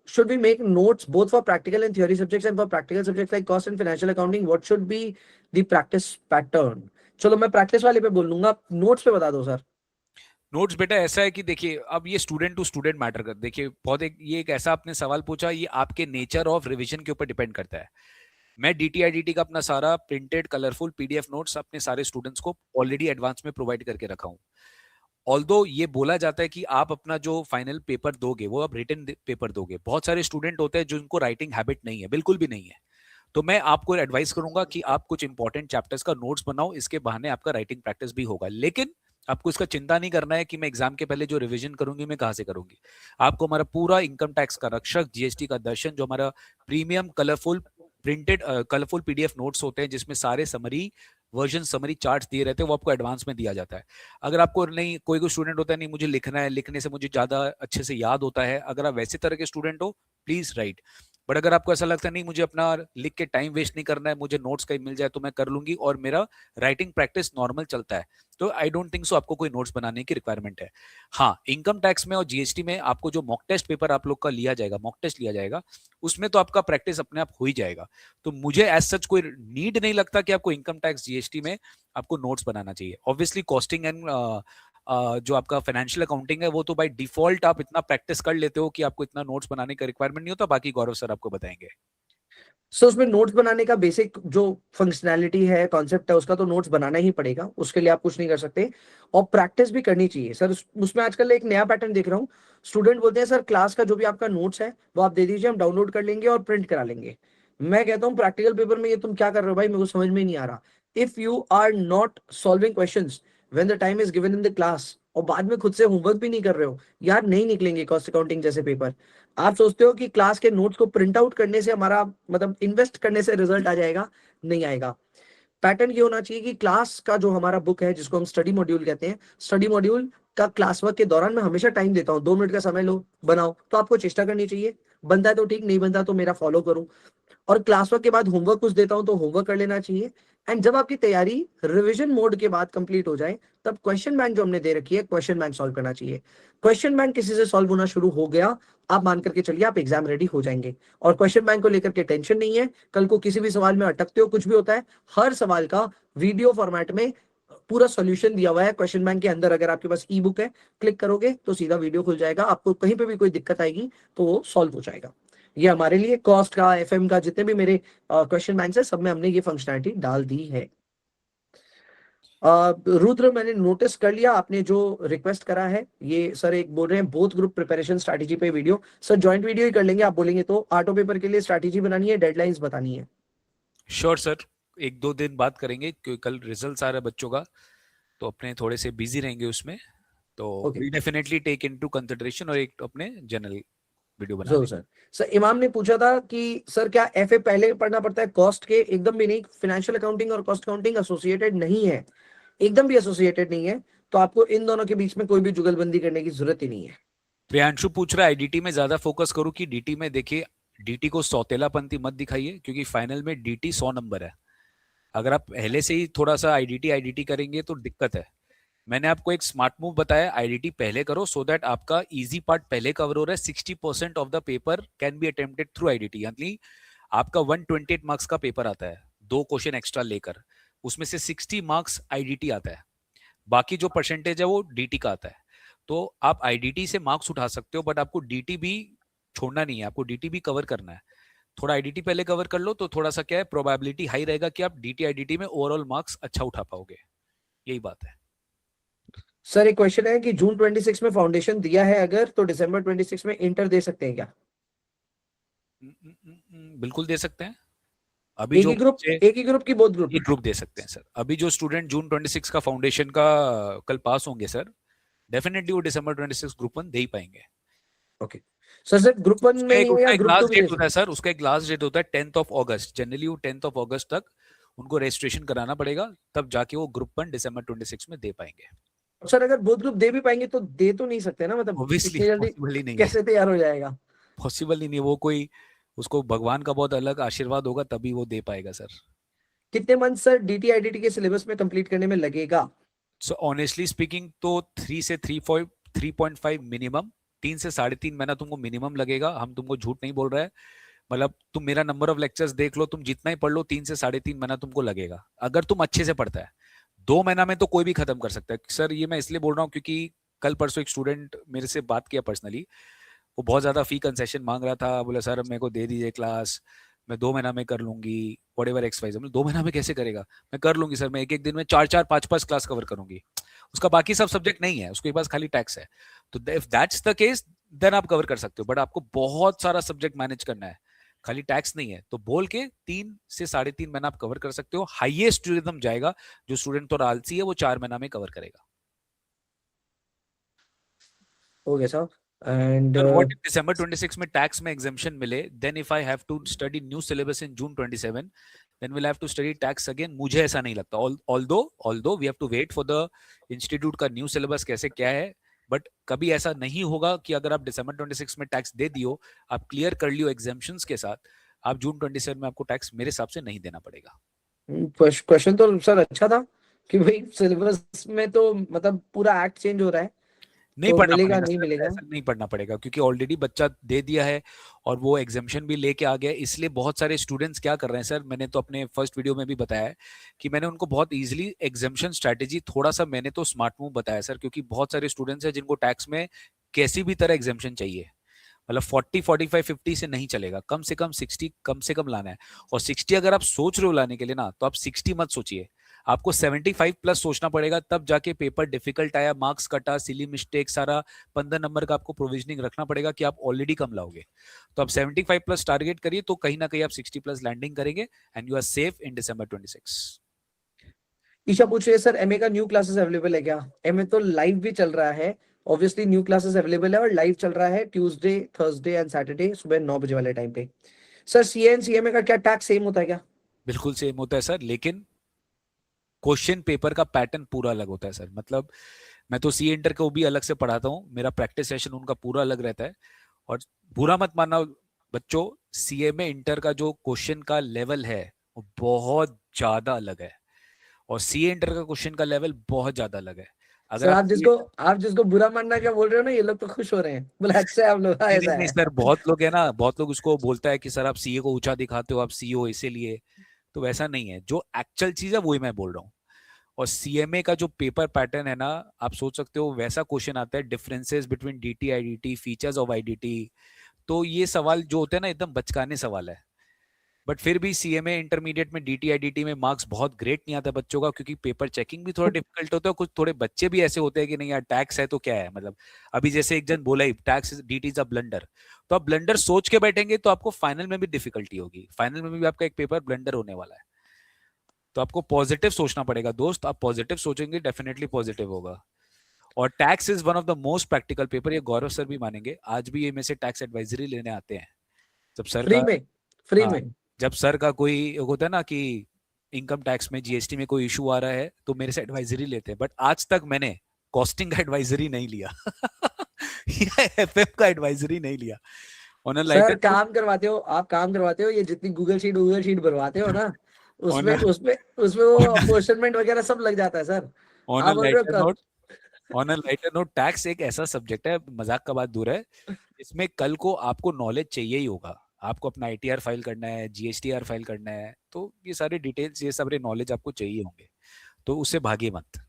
Should we make notes both for practical and theory subjects and for practical subjects like cost and financial accounting, what should be the practice pattern? चलो मैं प्रैक्टिस वाले पे बोल लूंगा, नोट्स पे बता दो सर। नोट्स बेटा ऐसा है कि देखिए, अब ये स्टूडेंट टू स्टूडेंट मैटर कर, देखिए बहुत ये एक ऐसा आपने सवाल पूछा, ये आपके नेचर ऑफ रिवीजन के ऊपर डिपेंड करता है। मैं डीटीआईडीटी का अपना सारा प्रिंटेड कलरफुल पीडीएफ नोट्स अपने सारे स्टूडेंट्स को ऑलरेडी एडवांस में प्रोवाइड करके रखा हूँ। ऑल्दो ये बोला जाता है कि आप अपना जो फाइनल पेपर दोगे वो आप रिटन पेपर दोगे, बहुत सारे स्टूडेंट होते हैं जिनको राइटिंग हैबिट नहीं है, बिल्कुल भी नहीं है। तो मैं आपको एडवाइस करूंगा कि आप कुछ इंपॉर्टेंट चैप्टर्स का नोट्स बनाओ, इसके बहाने आपका राइटिंग प्रैक्टिस भी होगा। लेकिन आपको इसका चिंता नहीं करना है कि मैं एग्जाम के पहले जो रिवीजन करूंगी मैं कहां से करूंगी। आपको हमारा पूरा इनकम टैक्स का रक्षक, जीएसटी का दर्शन, जो हमारा premium colourful printed colourful PDF notes होते हैं जिसमें सारे समरी वर्जन समरी चार्ट्स दिए रहते हैं, वो आपको एडवांस में दिया जाता है। अगर आपको नहीं, कोई कोई स्टूडेंट होता है नहीं मुझे लिखना है, लिखने से मुझे ज्यादा अच्छे से याद होता है, अगर आप वैसे तरह के स्टूडेंट हो प्लीज राइट। बट अगर आपको ऐसा लगता है नहीं मुझे अपना लिख के टाइम वेस्ट नहीं करना है, मुझे नोट्स कहीं मिल जाए तो मैं कर लूंगी और मेरा राइटिंग प्रैक्टिस नॉर्मल चलता है, तो आई डोंट थिंक सो आपको कोई नोट्स बनाने की रिक्वायरमेंट है। हाँ इनकम टैक्स में और जीएसटी में आपको जो मॉक टेस्ट पेपर आप लोग का लिया जाएगा, मॉक टेस्ट लिया जाएगा, उसमें तो आपका प्रैक्टिस अपने आप हो ही जाएगा। तो मुझे एज सच कोई नीड नहीं लगता कि आपको इनकम टैक्स जीएसटी में आपको नोट्स बनाना चाहिए। ऑब्वियसली कॉस्टिंग एंड जो आपका फाइनेंशियल अकाउंटिंग है वो तो बाय डिफॉल्ट आप इतना प्रैक्टिस कर लेते हो कि आपको इतना नोट्स बनाने का रिक्वायरमेंट नहीं होता, बाकी गौरव सर आपको बताएंगे। सो उसमें नोट्स बनाने का बेसिक जो फंक्शनैलिटी है, कॉन्सेप्ट है, उसका तो नोट्स बनाना ही पड़ेगा, उसके लिए आप कुछ नहीं कर सकते। और प्रैक्टिस भी करनी चाहिए सर। उसमें आजकल एक नया पैटर्न देख रहा हूँ, स्टूडेंट बोलते हैं सर क्लास का जो भी आपका नोट्स है वो आप दे दीजिए, हम डाउनलोड कर लेंगे और प्रिंट करा लेंगे। मैं कहता हूँ प्रैक्टिकल पेपर में ये तुम क्या कर रहे हो भाई, मेरे को समझ में नहीं आ रहा। If you are not solving questions when the time is given in the class, और बाद में खुद से होमवर्क भी नहीं कर रहे हो, यार नहीं निकलेंगे कॉस्ट अकाउंटिंग जैसे पेपर। आप सोचते हो कि क्लास के नोट्स को प्रिंट आउट करने से हमारा मतलब इन्वेस्ट करने से रिजल्ट आ जाएगा, नहीं आएगा। पैटर्न ये होना चाहिए कि क्लास का जो हमारा बुक है जिसको हम स्टडी मॉड्यूल कहते हैं, स्टडी मॉड्यूल का क्लास वर्क के दौरान मैं हमेशा टाइम देता हूँ, 2 मिनट का समय लो बनाओ, तो आपको चेष्टा करनी चाहिए। बनता है तो ठीक, नहीं बनता तो मेरा फॉलो करूँ। और क्लास वर्क के बाद होमवर्क कुछ देता हूं तो होमवर्क कर लेना चाहिए। एंड जब आपकी तैयारी रिवीजन मोड के बाद कंप्लीट हो जाए, तब क्वेश्चन बैंक जो हमने दे रखी है, क्वेश्चन बैंक सॉल्व करना चाहिए। क्वेश्चन बैंक किसी से सॉल्व होना शुरू हो गया, आप मान करके चलिए आप एग्जाम रेडी हो जाएंगे। और क्वेश्चन बैंक को लेकर के टेंशन नहीं है, कल को किसी भी सवाल में अटकते हो, कुछ भी होता है, हर सवाल का वीडियो फॉर्मेट में पूरा सॉल्यूशन दिया हुआ है क्वेश्चन बैंक के अंदर। अगर आपके पास ई बुक है, क्लिक करोगे तो सीधा वीडियो खुल जाएगा, आपको कहीं पे भी कोई दिक्कत आएगी तो वो सॉल्व हो जाएगा। ये हमारे लिए कॉस्ट का, एफएम का, जितने भी मेरे क्वेश्चन बैंक्स है, सब में हमने ये फंक्शनैलिटी डाल दी है। रुद्र मैंने नोटिस कर लिया आपने जो रिक्वेस्ट करा है, ये सर एक बोल रहे हैं बोथ ग्रुप प्रिपरेशन स्ट्रैटेजी पे वीडियो, सर जॉइंट वीडियो ही कर लेंगे आप बोलेंगे तो। ऑटो पेपर के लिए स्ट्रैटेजी बनानी है, डेडलाइंस बतानी है। श्योर सर, एक दो दिन बात करेंगे क्योंकि कल रिजल्ट आ रहा है बच्चों का, तो अपने थोड़े से बिजी रहेंगे उसमें, तो okay, will definitely take into consideration और एक अपने जनरल वीडियो बना जरूर लेंगे। सर। सर इमाम ने पूछा था कि सर क्या एफए पहले पढ़ना पड़ता है कॉस्ट के? एकदम भी नहीं, फाइनेंशियल अकाउंटिंग और कॉस्ट अकाउंटिंग एसोसिएटेड नहीं है, एकदम भी एसोसिएटेड नहीं है। तो आपको इन दोनों के बीच में कोई भी जुगलबंदी करने की जरूरत ही नहीं है। प्रियांशु पूछ रहा है आईडीटी में ज्यादा फोकस करूं कि डीटी में? देखिए, डीटी को सौतेलापंती मत दिखाइए, क्योंकि फाइनल में डीटी 100 नंबर है। अगर आप पहले से ही थोड़ा सा आईडीटी आईडीटी करेंगे तो दिक्कत है। मैंने आपको एक स्मार्ट मूव बताया, आईडीटी पहले करो सो दैट आपका इजी पार्ट पहले कवर हो रहा है। 60% of the paper can be attempted through IDT, यानी आपका 128 मार्क्स का पेपर आता है, 2 क्वेश्चन एक्स्ट्रा लेकर, उसमें से 60 मार्क्स आईडीटी आता है, बाकी जो परसेंटेज है वो डीटी का आता है। तो आप आईडीटी से मार्क्स उठा सकते हो, बट आपको डीटी भी छोड़ना नहीं है, आपको डीटी भी कवर करना है। थोड़ा आईडीटी पहले कवर कर लो तो थोड़ा सा क्या है, प्रोबेबिलिटी हाई रहेगा कि आप डीटी आईडीटी में ओवरऑल मार्क्स अच्छा उठा पाओगे। यही बात है। सर एक क्वेश्चन है कि जून 26 में फाउंडेशन दिया है अगर, तो दिसंबर 26 में इंटर दे सकते हैं क्या? बिल्कुल दे सकते हैं। अभी जो बच्चे, एक ही ग्रुप की बोथ ग्रुप? ये ग्रुप दे सकते हैं सर। अभी जो स्टूडेंट जून 26 का फाउंडेशन का कल पास होंगे सर, डेफिनेटली वो दिसंबर 26 ग्रुप 1 दे ही पाएंगे। Okay sir. सर ग्रुप 1 में उसका ही एक हो या उसका एक ग्रुप 2 लास्ट भी दे डेट होता है सकते सर, उसका एक लास्ट डेट होता है 10 ऑफ अगस्त। जनरली वो 10 ऑफ अगस्त तक उनको रजिस्ट्रेशन कराना पड़ेगा, तब जाके वो ग्रुप 1 दिसंबर 26 में दे पाएंगे। हैं? सर अगर बोथ ग्रुप दे भी पाएंगे तो दे तो नहीं सकते ना, मतलब ऑब्वियसली इतनी जल्दी पॉसिबल ही नहीं है। कैसे तैयार हो जाएगा? पॉसिबल ही नहीं है, वो कोई, उसको भगवान का बहुत अलग आशीर्वाद होगा तभी वो दे पाएगा सर। कितने मंथ सर डीटी आईडीटी के सिलेबस में कंप्लीट करने में लगेगा? सो ऑनेस्टली स्पीकिंग तो 3 से 3.5 मिनिमम, 3 से 3.5 महीना तुमको मिनिमम लगेगा। हम तुमको झूठ नहीं बोल रहे हैं। मतलब तुम मेरा नंबर ऑफ लेक्चर्स देख लो, तुम जितना ही पढ़ लो 3 से 3.5 महीना तुमको लगेगा, अगर तुम अच्छे से पढ़ता है। 2 महीना में तो कोई भी खत्म कर सकता है सर। ये मैं इसलिए बोल रहा हूँ क्योंकि कल परसों एक स्टूडेंट मेरे से बात किया पर्सनली, वो बहुत ज्यादा फी कंसेशन मांग रहा था। बोला सर मेरे को दे दीजिए क्लास, मैं 2 महीना में कर लूंगी, वट एवर एक्स वाइज। 2 महीना में कैसे करेगा? मैं कर लूंगी सर, मैं एक एक दिन में 4 4 5 5 क्लास कवर करूंगी। उसका बाकी सब सब्जेक्ट नहीं है, उसके पास खाली टैक्स है। तो if that's the case then आप कवर कर सकते हो, बट आपको बहुत सारा सब्जेक्ट मैनेज करना है, खाली टैक्स नहीं है। तो बोल के 3 से 3.5 महीना आप कवर कर सकते हो। हाईएस्ट रिदम जाएगा, जो स्टूडेंट थोड़ा आलसी है वो 4 महीना में कवर करेगा। हो गया sir. And Sir, what if December 26 में टैक्स में एग्जेम्पशन मिले? Then if I have to study new syllabus in June 27, then we'll have to study tax again. मुझे ऐसा नहीं लगता। Although we have to wait for the institute का new syllabus कैसे क्या है, बट कभी ऐसा नहीं होगा कि अगर आप December 26 में टैक्स दे दियो, आप क्लियर कर लियो एग्जेम्पशंस के साथ, आप जून 27 में आपको टैक्स मेरे हिसाब से नहीं देना पड़ेगा। क्वेश्चन तो सर अच्छा था कि भाई सिलेबस में तो मतलब पूरा एक्ट चेंज हो रहा है, नहीं तो पढ़ना मिलेगा पड़ेगा नहीं सर, मिलेगा? ऐसा नहीं पढ़ना पड़ेगा, क्योंकि ऑलरेडी बच्चा दे दिया है और वो एग्जामेशन भी लेके आ गया। इसलिए बहुत सारे स्टूडेंट्स क्या कर रहे हैं सर, मैंने तो अपने फर्स्ट वीडियो में भी बताया है कि मैंने उनको बहुत इजीली एग्जामेशन स्ट्रैटेजी थोड़ा सा मैंने तो स्मार्ट मूव बताया सर, क्योंकि बहुत सारे स्टूडेंट्स हैं जिनको टैक्स में कैसी भी तरह एग्जामेशन चाहिए। मतलब 40 45 50 से नहीं चलेगा, कम से कम 60 कम से कम लाना है। और 60 अगर आप सोच रहे हो लाने के लिए ना, तो आप 60 मत सोचिए, आपको 75 प्लस सोचना पड़ेगा, तब जाके पेपर डिफिकल्ट आया, मार्क्स कटा, सिली मिस्टेक सारा, 15 नंबर का आपको प्रोविजनिंग रखना पड़ेगा कि आप ऑलरेडी कम लाओगे। तो आप 75 प्लस टारगेट करिए, तो कहीं ना कहीं आप 60 प्लस लैंडिंग करेंगे and you are safe in December 26। Isha पूछ रही है सर एमए का न्यू क्लासेस अवेलेबल है क्या? एमए तो लाइव भी चल रहा है, ऑब्वियसली न्यू क्लासेस अवेलेबल है और लाइव चल रहा है ट्यूसडे थर्सडे एंड सैटरडे सुबह 9 बजे वाले टाइम पे। सर सीए एंड सीएमए का क्या टैक्स सेम होता है क्या? बिल्कुल सेम होता है सर, लेकिन क्वेश्चन पेपर का पैटर्न पूरा अलग होता है सर। मतलब मैं तो सी इंटर को भी अलग से पढ़ाता हूँ, मेरा प्रैक्टिस सेशन उनका पूरा अलग रहता है। और बुरा मत मानना बच्चों, सीएमए इंटर का जो क्वेश्चन का लेवल है वो बहुत ज्यादा अलग है, और सीए इंटर का क्वेश्चन का लेवल बहुत ज्यादा अलग है। अगर सर आप सीए, आप जिसको बुरा मानना क्या बोल रहे हो ना, ये लोग तो खुश हो रहे हैं, बोला अच्छा है आप लोग, हाँ, नहीं ऐसा नहीं नहीं है। सर, बहुत लोग है ना, बहुत लोग उसको बोलता है कि सर आप सीए को ऊंचा दिखाते हो, आप सीईओ इसीलिए। तो वैसा नहीं है, जो एक्चुअल चीज है वही मैं बोल रहा हूँ। और सीएमए का जो पेपर पैटर्न है ना, आप सोच सकते हो वैसा क्वेश्चन आता है, differences between DT IDT, features of IDT. तो ये सवाल जो होते हैं ना, एकदम बचकाने सवाल है। बट फिर भी सीएमए इंटरमीडिएट में डीटी आईडीटी में मार्क्स बहुत ग्रेट नहीं आता बच्चों का, क्योंकि पेपर चेकिंग भी थोड़ा डिफिकल्ट होता है। कुछ थोड़े बच्चे भी ऐसे होते हैं कि नहीं यार टैक्स है तो क्या है, मतलब अभी जैसे एक जन बोला ही tax DT is a blunder, तो आप ब्लंडर सोच के बैठेंगे तो आपको फाइनल में भी डिफिकल्टी होगी। फाइनल में भी आपका एक पेपर ब्लंडर होने वाला है। तो आपको पॉजिटिव सोचना पड़ेगा दोस्त, आप पॉजिटिव सोचेंगे डेफिनेटली पॉजिटिव होगा। और tax is one of the most practical paper, ये गौरव सर भी मानेंगे, आज भी ये में से टैक्स एडवाइजरी लेने आते हैं जब सर फ्री का, में, फ्री हाँ, में। जब सर का कोई होता है ना कि इनकम टैक्स में जीएसटी में कोई इशू आ रहा है तो मेरे से एडवाइजरी लेते हैं, बट आज तक मैंने कॉस्टिंग का एडवाइजरी नहीं लिया या एफएम का एडवाइजरी नहीं लिया। On a sir lighter note, काम करवाते हो आप, काम करवाते हो, ये जितनी गूगल शीट भरवाते हो ना, ऑन उसमें अ उसमें उसमें वो अपोर्शनमेंट वगैरह सब लग जाता है सर। ऑन अ आप बोल रहे हो लाइटर कर। Note on a lighter note, tax एक ऐसा सब्जेक्ट है, मजाक का बात दूर है, इसमें कल को आपको नॉलेज चाहिए ही होगा। आपको अपना आईटीआर फाइल करना है, जीएसटीआर फाइल करना है, तो ये सारे डिटेल्स, ये सारे नॉलेज आपको चाहिए होंगे, तो उससे भागिए मत।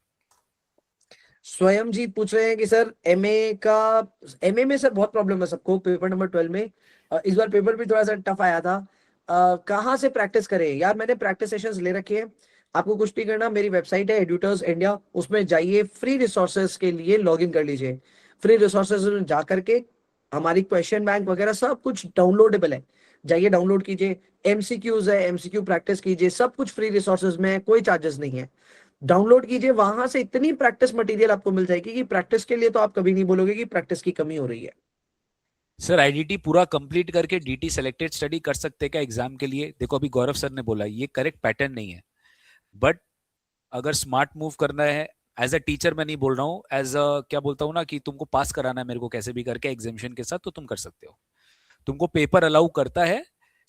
स्वयंजीत पूछ रहे हैं कि सर एमए का, एमए में सर बहुत प्रॉब्लम है सबको, पेपर नंबर 12 में। इस बार पेपर भी थोड़ा सा टफ आया था। कहाँ से प्रैक्टिस करें यार? मैंने प्रैक्टिस सेशंस ले रखे हैं, आपको कुछ नहीं करना, मेरी वेबसाइट है एड्यूटर्स इंडिया, उसमें जाइए, फ्री रिसोर्सेज के लिए लॉग इन कर लीजिए। फ्री रिसोर्सेज में जा करके हमारी क्वेश्चन बैंक वगैरह सब कुछ डाउनलोडेबल है, जाइए डाउनलोड कीजिए। एमसीक्यूज है, एमसीक्यू प्रैक्टिस कीजिए, सब कुछ फ्री रिसोर्सेज में है, कोई चार्जेस नहीं है। डाउनलोड कीजिए, वहां से इतनी प्रैक्टिस मटेरियल आपको मिल जाएगी कि प्रैक्टिस के लिए तो आप कभी नहीं बोलोगे कि प्रैक्टिस की कमी हो रही है। सर आईडीटी पूरा कंप्लीट करके डीटी सेलेक्टेड स्टडी कर सकते हैं क्या एग्जाम के लिए? देखो अभी गौरव सर ने बोला ये करेक्ट पैटर्न नहीं है, बट अगर स्मार्ट मूव करना है, एज अ टीचर मैं नहीं बोल रहा हूँ, एज अ क्या बोलता हूँ ना कि तुमको पास कराना है मेरे को कैसे भी करके एग्जामिशन के साथ, तो तुम कर सकते हो। तुमको पेपर अलाउ करता है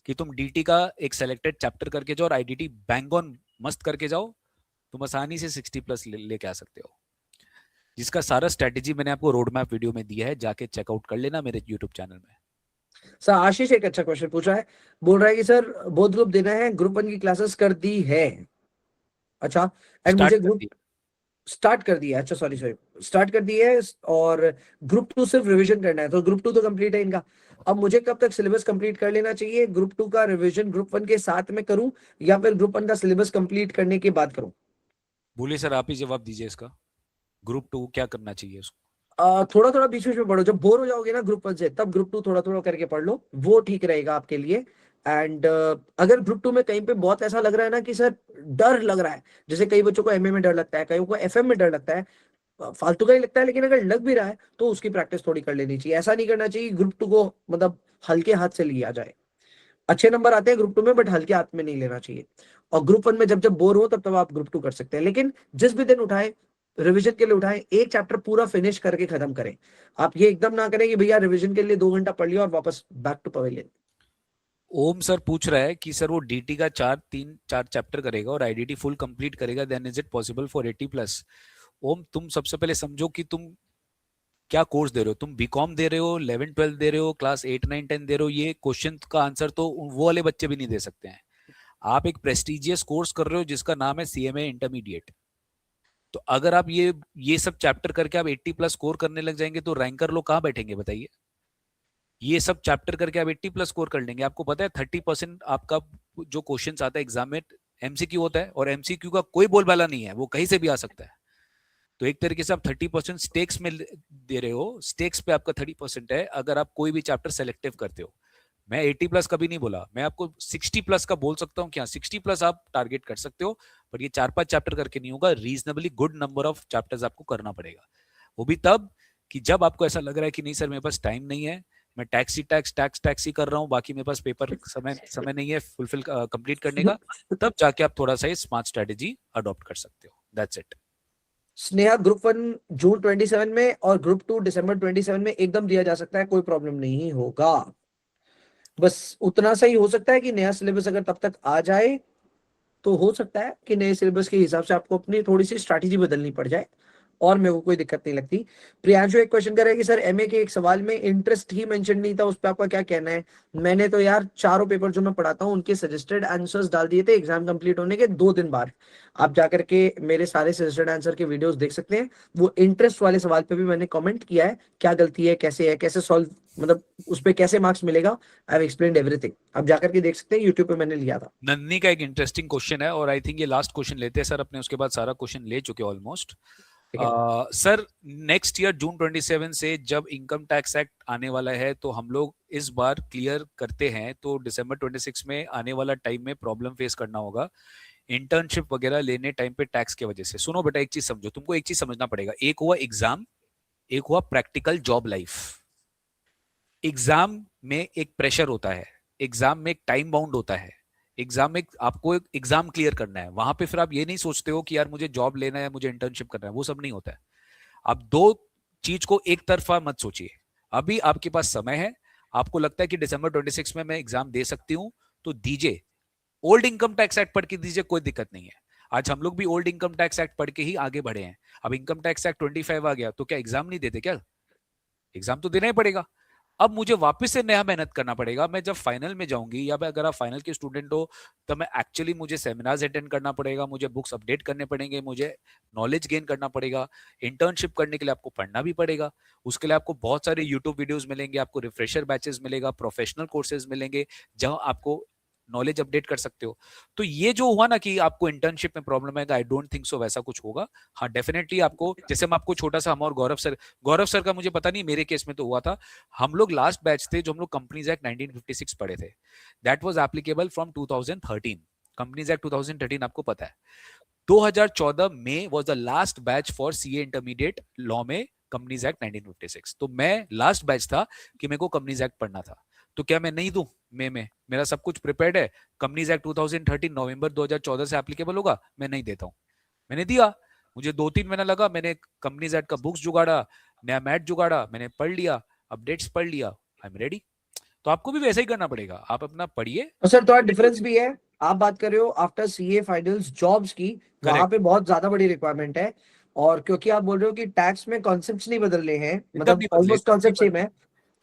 कि तुम डीटी का एक सेलेक्टेड चैप्टर करके जाओ और आईडीटी बैंग ऑन मस्त करके जाओ, तुम आसानी से 60+ लेके आ सकते हो, जिसका सारा स्ट्रेटेजी मैंने आपको रोड मैप वीडियो में दिया है, जाके चेकआउट कर लेना मेरे यूट्यूब चैनल में। सर आशीष एक अच्छा क्वेश्चन पूछा है, बोल रहा है कि सर बोथ ग्रुप देना है, ग्रुप 1 की क्लासेस कर दी है। अच्छा, एंड स्टार्ट मुझे कर ग्रुप दी। स्टार्ट कर दिया है, अच्छा सॉरी सॉरी, स्टार्ट कर दी है। और ग्रुप 2 सिर्फ रिवीजन करना है, तो ग्रुप 2 तो कंप्लीट है इनका। अब मुझे कब तक सिलेबस कंप्लीट कर लेना चाहिए? ग्रुप 2 का रिवीजन ग्रुप 1 के साथ में करूं, या फिर ग्रुप 1 का सिलेबस कंप्लीट करने के बाद करूं? बोलिए सर, आप ही जवाब दीजिए इसका, ग्रुप 2 क्या करना चाहिए उसको? थोड़ा थोड़ा बीच बीच में पढ़ो, जब बोर हो जाओगे ना ग्रुप 1 से, तब ग्रुप 2 थोड़ा थोड़ा करके पढ़ लो, वो ठीक रहेगा आपके लिए। एंड अगर ग्रुप 2 में कहीं पे बहुत ऐसा लग रहा है ना कि सर डर लग रहा है, जैसे कई बच्चों को एमए में डर लगता है, कई को एफएम में डर लगता है, फालतू का ही लगता है, लेकिन अगर लग भी रहा है तो उसकी प्रैक्टिस थोड़ी कर लेनी चाहिए। ऐसा नहीं करना चाहिए ग्रुप 2 को मतलब हल्के हाथ से लिया जाए। अच्छे नंबर आते हैं ग्रुप 2 में, बट हल्के हाथ में नहीं लेना चाहिए। और ग्रुप 1 में जब जब बोर हो तब तब आप ग्रुप 2 कर सकते हैं, लेकिन जिस भी दिन उठाए रिवीजन के लिए उठाएं, एक चैप्टर पूरा फिनिश करके खत्म करें। आप ये एकदम ना करें कि भैया रिवीजन के लिए 2 घंटा पढ़ लिया और वापस back to pavilion. Om sir पूछ रहा है कि सर वो डीटी का 4 चैप्टर करेगा और आईडीटी फुल कंप्लीट करेगा, then is it possible for 80+? Om, तुम सबसे पहले समझो कि तुम क्या कोर्स दे रहे हो, तुम बीकॉम दे रहे हो, 11 12 दे रहे हो, क्लास 8 9 10 दे रहे हो, ये क्वेश्चन का आंसर तो वो वाले बच्चे भी नहीं दे सकते हैं। आप एक प्रेस्टिजियस कोर्स कर रहे हो जिसका नाम है सीएमए इंटरमीडिएट, तो अगर आप ये सब चैप्टर करके आप 80+ स्कोर करने लग जाएंगे तो रैंकर लोग कहाँ बैठेंगे बताइए? ये सब चैप्टर करके आप 80+ स्कोर कर लेंगे, आपको पता है 30% आपका जो क्वेश्चन आता है एग्जाम में एमसीक्यू होता है, और एमसीक्यू का कोई बोलबाला नहीं है, वो कहीं से भी आ सकता है। तो एक तरीके से आप 30% स्टेक्स में दे रहे हो, स्टेक्स पे आपका 30% है अगर आप कोई भी चैप्टर सेलेक्टिव करते हो। मैं 80+ कभी नहीं बोला, मैं आपको 60+ का बोल सकता हूँ, क्या 60+ आप टारगेट कर सकते हो, पर ये 4 5 चैप्टर करके नहीं होगा, reasonably good number of chapters आपको करना पड़ेगा। वो भी तब कि जब आपको ऐसा लग रहा है कि नहीं सर मेरे पास टाइम नहीं है, मैं टैक्स ही कर रहा हूँ, बाकी मेरे पास पेपर समय समय नहीं है फुलफिल कंप्लीट करने का, तब जाके आप थोड़ा सा ये स्मार्ट स्ट्रेटेजी अडॉप्ट कर सकते हो। That's it. Sneha group 1 June 27 में और ग्रुप 2 दिसंबर 27 में एकदम दिया जा सकता है, कोई प्रॉब्लम नहीं होगा। बस उतना सा ही हो सकता है कि नया सिलेबस अगर तब तक आ जाए, तो हो सकता है कि नए सिलेबस के हिसाब से आपको अपनी थोड़ी सी स्ट्रैटेजी बदलनी पड़ जाए, और मेरे को कोई दिक्कत नहीं लगती। प्रियांशु एक क्वेश्चन कर रहा है कि सर एमए के एक सवाल में इंटरेस्ट ही मेंशन नहीं था, उस पर आपका क्या कहना है? मैंने तो यार चारों पेपर जो मैं पढ़ाता हूँ उनके सजेस्टेड आंसर्स डाल दिए थे एग्जाम कंप्लीट होने के 2 दिन बाद। आप जाकर के मेरे सारे सजेस्टेड आंसर के वीडियोस देख सकते हैं। वो इंटरेस्ट वाले सवाल पे भी मैंने कमेंट किया है, क्या गलती है, कैसे सॉल्व, मतलब उस पर कैसे मार्क्स मिलेगा। आई हैव एक्सप्लेन्ड एवरीथिंग, आप जाकर के देख सकते हैं, यूट्यूब पे मैंने लिया था। नन्नी का एक इंटरेस्टिंग क्वेश्चन है, और आई थिंक ये लास्ट क्वेश्चन लेते हैं सर अपने, उसके बाद सारा क्वेश्चन ले चुके ऑलमोस्ट। ठीक है। सर नेक्स्ट ईयर जून 27 से जब इनकम टैक्स एक्ट आने वाला है, तो हम लोग इस बार क्लियर करते हैं तो दिसंबर 26 में आने वाला टाइम में प्रॉब्लम फेस करना होगा। इंटर्नशिप वगैरह लेने टाइम पे टैक्स की वजह से। सुनो बेटा, एक चीज समझो, तुमको एक चीज समझना पड़ेगा, एक हुआ एग्जाम, एक हुआ प्रैक्टिकल जॉब लाइफ। एग्जाम में एक प्रेशर होता है, एग्जाम में एक टाइम बाउंड होता है, एग्जाम में आपको एक एग्जाम क्लियर करना है, वहां पे फिर आप ये नहीं सोचते हो कि यार मुझे जॉब लेना है, मुझे इंटर्नशिप करना है, वो सब नहीं होता है। आप दो चीज को एक तरफा मत सोचिए। अभी आपके पास समय है, आपको लगता है कि दिसंबर 26 में मैं एग्जाम दे सकती हूँ, तो दीजिए। ओल्ड इनकम टैक्स एक्ट पढ़ के दीजिए, कोई दिक्कत नहीं है। आज हम लोग भी ओल्ड इनकम टैक्स एक्ट पढ़ के ही आगे बढ़े हैं। अब इनकम टैक्स एक्ट 25 आ गया, तो क्या एग्जाम नहीं देते क्या? एग्जाम तो देना ही पड़ेगा। अब मुझे वापस से नया मेहनत करना पड़ेगा। मैं जब फाइनल में जाऊंगी, या अगर आप फाइनल के स्टूडेंट हो, तो मैं एक्चुअली मुझे सेमिनार्स अटेंड करना पड़ेगा, मुझे बुक्स अपडेट करने पड़ेंगे, मुझे नॉलेज गेन करना पड़ेगा। इंटर्नशिप करने के लिए आपको पढ़ना भी पड़ेगा। उसके लिए आपको बहुत सारे यूट्यूब वीडियोस मिलेंगे, आपको रिफ्रेशर बैचेस मिलेगा, प्रोफेशनल कोर्सेज मिलेंगे, जहां आपको नॉलेज अपडेट कर सकते हो। तो ये जो हुआ ना कि आपको इंटर्नशिप में प्रॉब्लम है, आई डोंट थिंक सो वैसा कुछ होगा। हाँ डेफिनेटली आपको, जैसे हम आपको छोटा सा, हम और गौरव सर का मुझे पता नहीं, मेरे केस में तो हुआ था। हम लोग लास्ट बैच थे जो हम लोग कंपनीज एक्ट 1956 पढ़े थे, that was applicable from 2013। Companies act 2013 आपको पता है। 2014 में was the last batch for CA intermediate law में कंपनीज एक्ट 1956। तो मैं लास्ट बैच था कि मेरे को कंपनीज एक्ट पढ़ना था। तो क्या मैं नहीं दूं? में मेरा सब कुछ प्रिपेयर्ड है। कंपनीज एक्ट 2013 नवंबर 2014 से एप्लीकेबल होगा, मैं नहीं देता हूं। मैंने दिया, मुझे 2-3 महीना लगा, मैंने कंपनीज एक्ट का बुक्स जुगाड़ा, नया मैट जुगाड़ा, मैंने पढ़ लिया, अपडेट्स पढ़ लिया, आई एम रेडी। तो आपको भी वैसा ही करना पड़ेगा, आप अपना पढ़िए। तो सर थोड़ा डिफरेंस भी है। आप बात कर रहे हो आफ्टर सीए फाइनल्स जॉब्स की, वहां करेक्ट, पे बहुत ज्यादा बड़ी रिक्वायरमेंट है। और क्योंकि आप बोल रहे हो कि टैक्स में कॉन्सेप्ट्स नहीं बदल रहे हैं, एकदम मतलब नहीं बदले, ऑलमोस्ट एकदम नहीं कॉन्सेप्ट सेम बदले। है,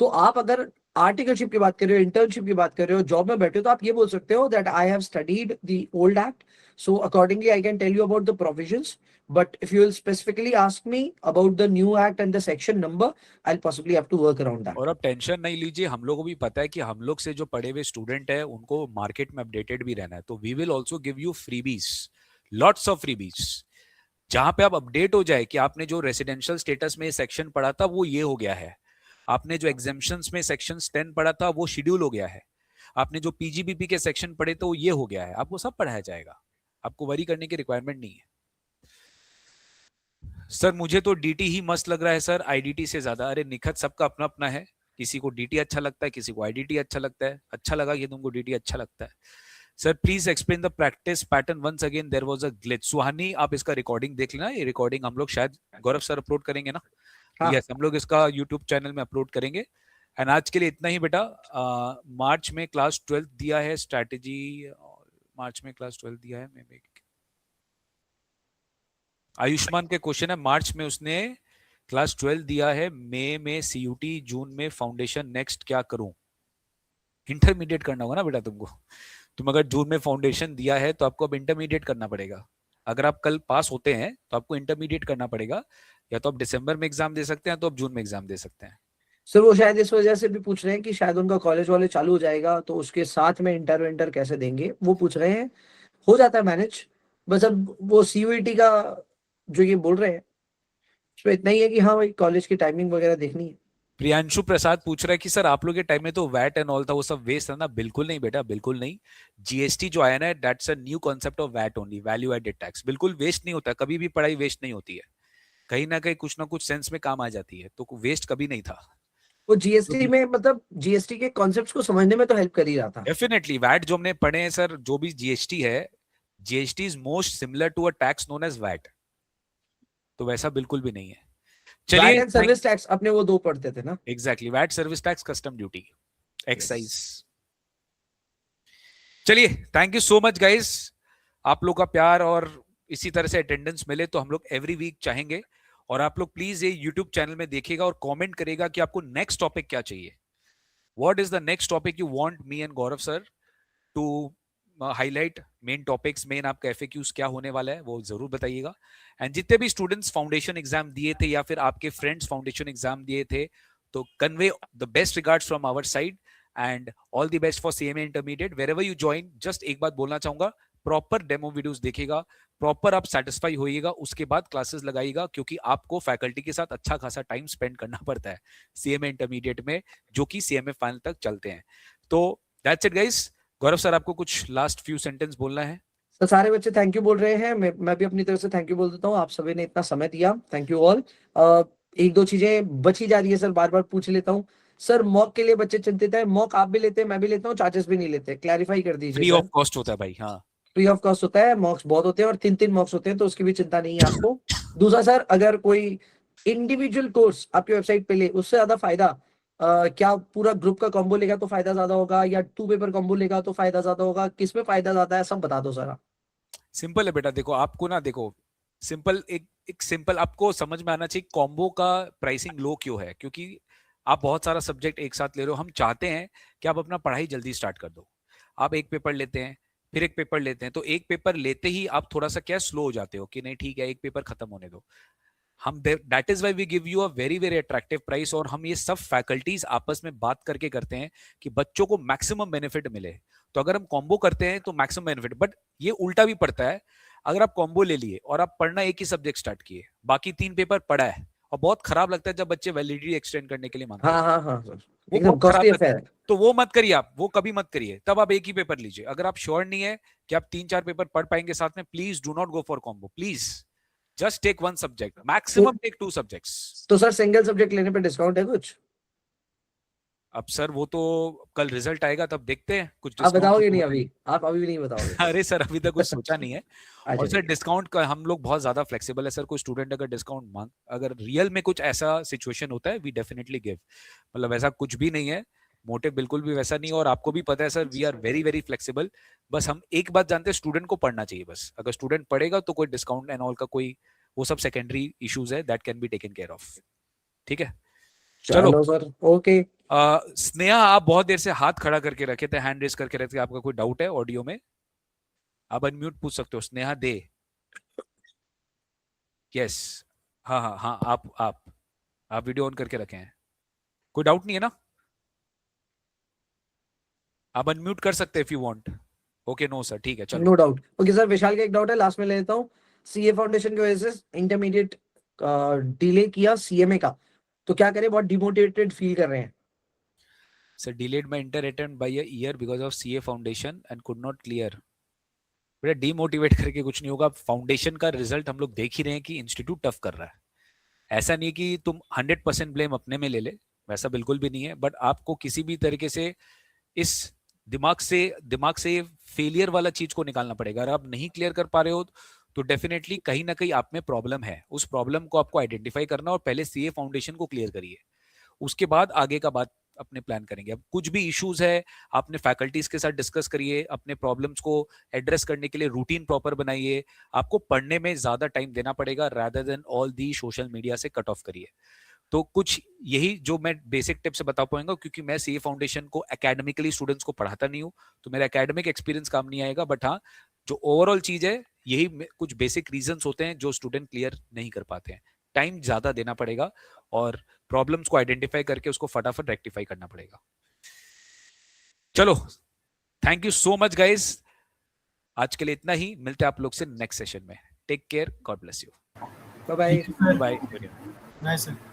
तो आप अगर आर्टिकलशिप की बात कर रहे हो, इंटर्नशिप की बात कर रहे हो, जॉब में बैठे हो, तो आप ये बोल सकते हो that I have studied the old act, so accordingly I can tell you about the provisions, but if you will specifically ask me about the new act and the section number, I possibly have to work around that. और अब tension नहीं लीजिए, हम लोगों को भी पता है कि हम लोग से जो पढ़े हुए स्टूडेंट है उनको मार्केट में अपडेटेड भी रहना है, तो we will also give you freebies, lots of freebies, जहां पे आप अपडेट हो जाए कि आपने जो रेसिडेंशियल स्टेटस में सेक्शन पढ़ा था वो ये हो गया है, आपने जो एग्जेम्पशंस में सेक्शन 10 पढ़ा था वो शेड्यूल हो गया है, आपने जो पीजीबीपी के सेक्शन पढ़े थे वो ये हो गया है, आपको सब पढ़ाया जाएगा। आपको वरी करने की रिक्वायरमेंट नहीं है। सर मुझे तो डीटी ही मस्त लग रहा है सर, आईडीटी से ज्यादा। अरे निखत, सबका अपना अपना है, किसी को डीटी अच्छा लगता है, किसी को आईडीटी अच्छा लगता है। अच्छा लगा कि तुमको डीटी अच्छा लगता है। Sir please explain the practice pattern once again, there was a glitch. Suhani आप इसका रिकॉर्डिंग देख लेना, ये रिकॉर्डिंग हम लोग शायद गौरव सर अपलोड करेंगे ना? हाँ। यस, हम लोग इसका यूट्यूब चैनल में अपलोड करेंगे। एंड आज के लिए इतना ही बेटा। मार्च में क्लास 12 दिया है स्ट्रैटेजी, मार्च में क्लास 12 दिया है। मैं आयुष्मान के क्वेश्चन है, मार्च में उसने क्लास 12 दिया है, मई में सीयूटी, जून में फाउंडेशन, नेक्स्ट क्या करूं? इंटरमीडिएट करना होगा ना बेटा तुमको। तुम अगर जून में फाउंडेशन दिया है तो आपको अब इंटरमीडिएट करना पड़ेगा। अगर आप कल पास होते हैं तो आपको इंटरमीडिएट करना पड़ेगा। या तो आप दिसंबर में एग्जाम दे सकते हैं, तो आप जून में एग्जाम दे सकते हैं। सर वो शायद इस वजह से भी पूछ रहे हैं कि शायद उनका कॉलेज वाले चालू हो जाएगा, तो उसके साथ में इंटर विंटर कैसे देंगे, वो पूछ रहे हैं। हो जाता है मैनेज। बस अब वो सीयूईटी का जो ये बोल रहे हैं, उसमें इतना ही है कि हाँ भाई कॉलेज की टाइमिंग वगैरह देखनी है। प्रियांशु प्रसाद पूछ रहा है कि सर आप लोग के टाइम में तो वैट एंड ऑल था, वो सब वेस्ट था ना? बिल्कुल नहीं बेटा, बिल्कुल नहीं। जीएसटी जो आया ना, that's a new concept of VAT only, value added tax. बिल्कुल वेस्ट नहीं होता, कभी भी पढ़ाई वेस्ट नहीं होती है, कहीं ना कुछ सेंस में काम आ जाती है, तो वेस्ट कभी नहीं था। वो जीएसटी में, मतलब जीएसटी के कॉन्सेप्ट्स को समझने में तो हेल्प कर ही रहा था। डेफिनेटली वैट जो हमने पढ़े हैं सर, जो भी जीएसटी है, GST is most similar to a tax known as VAT, तो वैसा बिल्कुल भी नहीं है। वैट चलिए, एंड थैंक, सर्विस टैक्स अपने वो दो पढ़ते थे ना। Exactly, VAT, service tax, custom duty, yes. Excise. चलिए, thank you so much guys. आप लोग का प्यार और इसी तरह से अटेंडेंस मिले तो हम लोग एवरी वीक चाहेंगे। और आप लोग प्लीज ये यूट्यूब चैनल में देखिएगा और कमेंट करेगा कि आपको नेक्स्ट टॉपिक क्या चाहिए, what is the next topic you want me and Gaurav sir to highlight, main topics, main आपका एफएक्यूज क्या होने वाला है वो जरूर बताइएगा। एंड जितने भी स्टूडेंट्स फाउंडेशन एग्जाम दिए थे या फिर आपके फ्रेंड्स फाउंडेशन एग्जाम दिए थे, तो convey the best regards from our side and all the best for CMA intermediate wherever you join. जस्ट एक बात बोलना चाहूंगा, प्रॉपर डेमो वीडियोस देखिएगा, प्रॉपर आप सेटिस्फाई होइएगा, उसके बाद क्लासेस लगाइएगा, क्योंकि आपको फैकल्टी के साथ अच्छा खासा टाइम स्पेंड करना पड़ता है सीएमए इंटरमीडिएट में, जो कि सीएमए फाइनल तक चलते हैं। तो that's it guys. Gaurav sir आपको कुछ लास्ट फ्यू सेंटेंस बोलना है? तो सारे बच्चे थैंक यू बोल रहे हैं, मैं भी अपनी तरफ से थैंक यू बोल देता हूँ, आप सभी ने इतना समय दिया, थैंक यू ऑल। एक दो चीजें बची जा रही है सर, बार बार पूछ लेता हूँ सर। मॉक के लिए बच्चे चिंतित है, मॉक आप भी लेते हैं, मैं भी लेता हूँ, चार्जेस भी नहीं लेते, क्लैरिफाई कर दीजिए फ्री सर। ऑफ कॉस्ट होता है भाई। हाँ, फ्री ऑफ कॉस्ट होता है, मॉक्स बहुत होते हैं और 3-3 मॉक्स होते हैं, तो उसकी भी चिंता नहीं है आपको। दूसरा सर, अगर कोई इंडिविजुअल कोर्स आपकी वेबसाइट पे ले, उससे ज्यादा फायदा क्या पूरा ग्रुप का कॉम्बो लेगा तो फायदा ज्यादा होगा, या 2 पेपर कॉम्बो लेगा तो फायदा ज्यादा होगा, किसमें फायदा ज्यादा है, सब बता दो सर आप। सिंपल है बेटा, देखो आपको ना, देखो सिंपल, एक सिंपल आपको समझ में आना चाहिए कॉम्बो का प्राइसिंग लो क्यों है, क्योंकि आप बहुत सारा सब्जेक्ट एक साथ ले रहे हो। हम चाहते हैं कि आप अपना पढ़ाई जल्दी स्टार्ट कर दो। आप एक पेपर लेते हैं, फिर एक पेपर लेते हैं, तो एक पेपर लेते ही आप थोड़ा सा क्या स्लो हो जाते हो कि नहीं ठीक है एक पेपर खत्म होने दो। हम that is why we give you a very very attractive price, और हम ये सब फैकल्टीज आपस में बात करके करते हैं कि बच्चों को मैक्सिमम बेनिफिट मिले। तो अगर हम कॉम्बो करते हैं तो मैक्सिमम बेनिफिट, बट ये उल्टा भी पड़ता है। अगर आप कॉम्बो ले लिए और आप पढ़ना एक ही सब्जेक्ट स्टार्ट किए, बाकी 3 पेपर पढ़ा है, और बहुत खराब लगता है जब बच्चे वैलिडिटी एक्सटेंड करने के लिए मांगते हाँ हैं, हाँ हाँ सर, वो एकदम बहुत खराब कॉस्टली लगता अफेयर है। है। तो वो मत करिए, आप वो कभी मत करिए, तब आप एक ही पेपर लीजिए। अगर आप श्योर नहीं है कि आप 3-4 पेपर पढ़ पाएंगे साथ में, please do not go for combo, please just take one subject, maximum take 2 subjects. तो सर सिंगल सब्जेक्ट लेने पे डिस्काउंट है कुछ? अब सर वो तो कल रिजल्ट आएगा तब देखते हैं, कुछ आप डिस्काउंट बताओगे तो नहीं होगा अभी, नहीं। आप अभी भी नहीं बताओगे? अरे सर अभी तक कुछ सोचा नहीं है। अच्छा और सर ठीक है। डिस्काउंट का हम लोग बहुत ज्यादा फ्लेक्सिबल है सर, कोई स्टूडेंट अगर डिस्काउंट मांग, अगर रियल में कुछ ऐसा सिचुएशन होता है वी डेफिनेटली गिव। मतलब ऐसा कुछ भी नहीं है, मोटिव बिल्कुल भी वैसा नहीं है, और आपको भी पता है sir we are very very flexible. बस हम एक बात जानते हैं, स्टूडेंट को पढ़ना चाहिए बस। अगर स्टूडेंट पढ़ेगा तो कोई डिस्काउंट एंड ऑल का कोई, वो सब सेकेंडरी इश्यूज है, that can be taken care of. ठीक है, चलो। चलो सर, ओके। स्नेहा आप बहुत देर से हाथ खड़ा करके रखे थे, हैंड रेस करके रखे थे, आपका कोई डाउट है ऑडियो में? आप अनम्यूट पूछ सकते हो, स्नेहा दे। यस, हाँ हाँ हाँ, आप वीडियो ऑन करके रखे हैं, कोई डाउट नहीं है ना? आप अनम्यूट कर सकते हैं if you want. Okay, no sir, ठीक है चलो। No doubt. Okay sir, Vishal का एक डाउट है, लास्ट में ले लेता हूँ। सीए फाउंडेशन की वजह से इंटरमीडिएट डिले किया सीएमए का, तो क्या करें, बहुत डिमोटिवेटेड फील कर रहे हैं। Sir delayed my inter attempt bye a year because of CA foundation and could not clear. बेटा डीमोटिवेट करके कुछ नहीं होगा, फाउंडेशन का रिजल्ट हम लोग देख ही रहे हैं कि इंस्टीट्यूट टफ कर रहा है। ऐसा नहीं कि तुम 100% ब्लेम अपने में ले ले, वैसा बिल्कुल भी नहीं है, बट आपको किसी भी तरीके से इस दिमाग से फेलियर वाला चीज को निकालना पड़ेगा। अगर आप नहीं क्लियर कर पा रहे हो तो डेफिनेटली कहीं ना कहीं आप में प्रॉब्लम है, उस प्रॉब्लम को आपको आइडेंटिफाई करना, और पहले सीए फाउंडेशन को क्लियर करिए, उसके बाद आगे का बात अपने प्लान करेंगे। अब कुछ भी इश्यूज है आपने फैकल्टीज के साथ डिस्कस करिए, अपने प्रॉब्लम्स को एड्रेस करने के लिए रूटीन प्रॉपर बनाइए। आपको पढ़ने में ज्यादा टाइम देना पड़ेगा, rather than all the social media से कट ऑफ करिए। तो कुछ यही जो मैं बेसिक टिप्स बता पाऊंगा, क्योंकि मैं सीए फाउंडेशन को एकेडमिकली स्टूडेंट्स को पढ़ाता नहीं हूँ, तो मेरा एकेडमिक एक्सपीरियंस काम नहीं आएगा, बट हाँ जो ओवरऑल चीज है, यही कुछ बेसिक रीजंस होते हैं जो स्टूडेंट क्लियर नहीं कर पाते हैं। टाइम ज्यादा देना पड़ेगा, और प्रॉब्लम्स को आइडेंटिफाई करके उसको फटाफट रेक्टिफाई करना पड़ेगा। चलो, thank you so much guys, आज के लिए इतना ही, मिलते हैं आप लोग से नेक्स्ट सेशन में। Take care, God bless you, bye bye. Bye. Bye sir.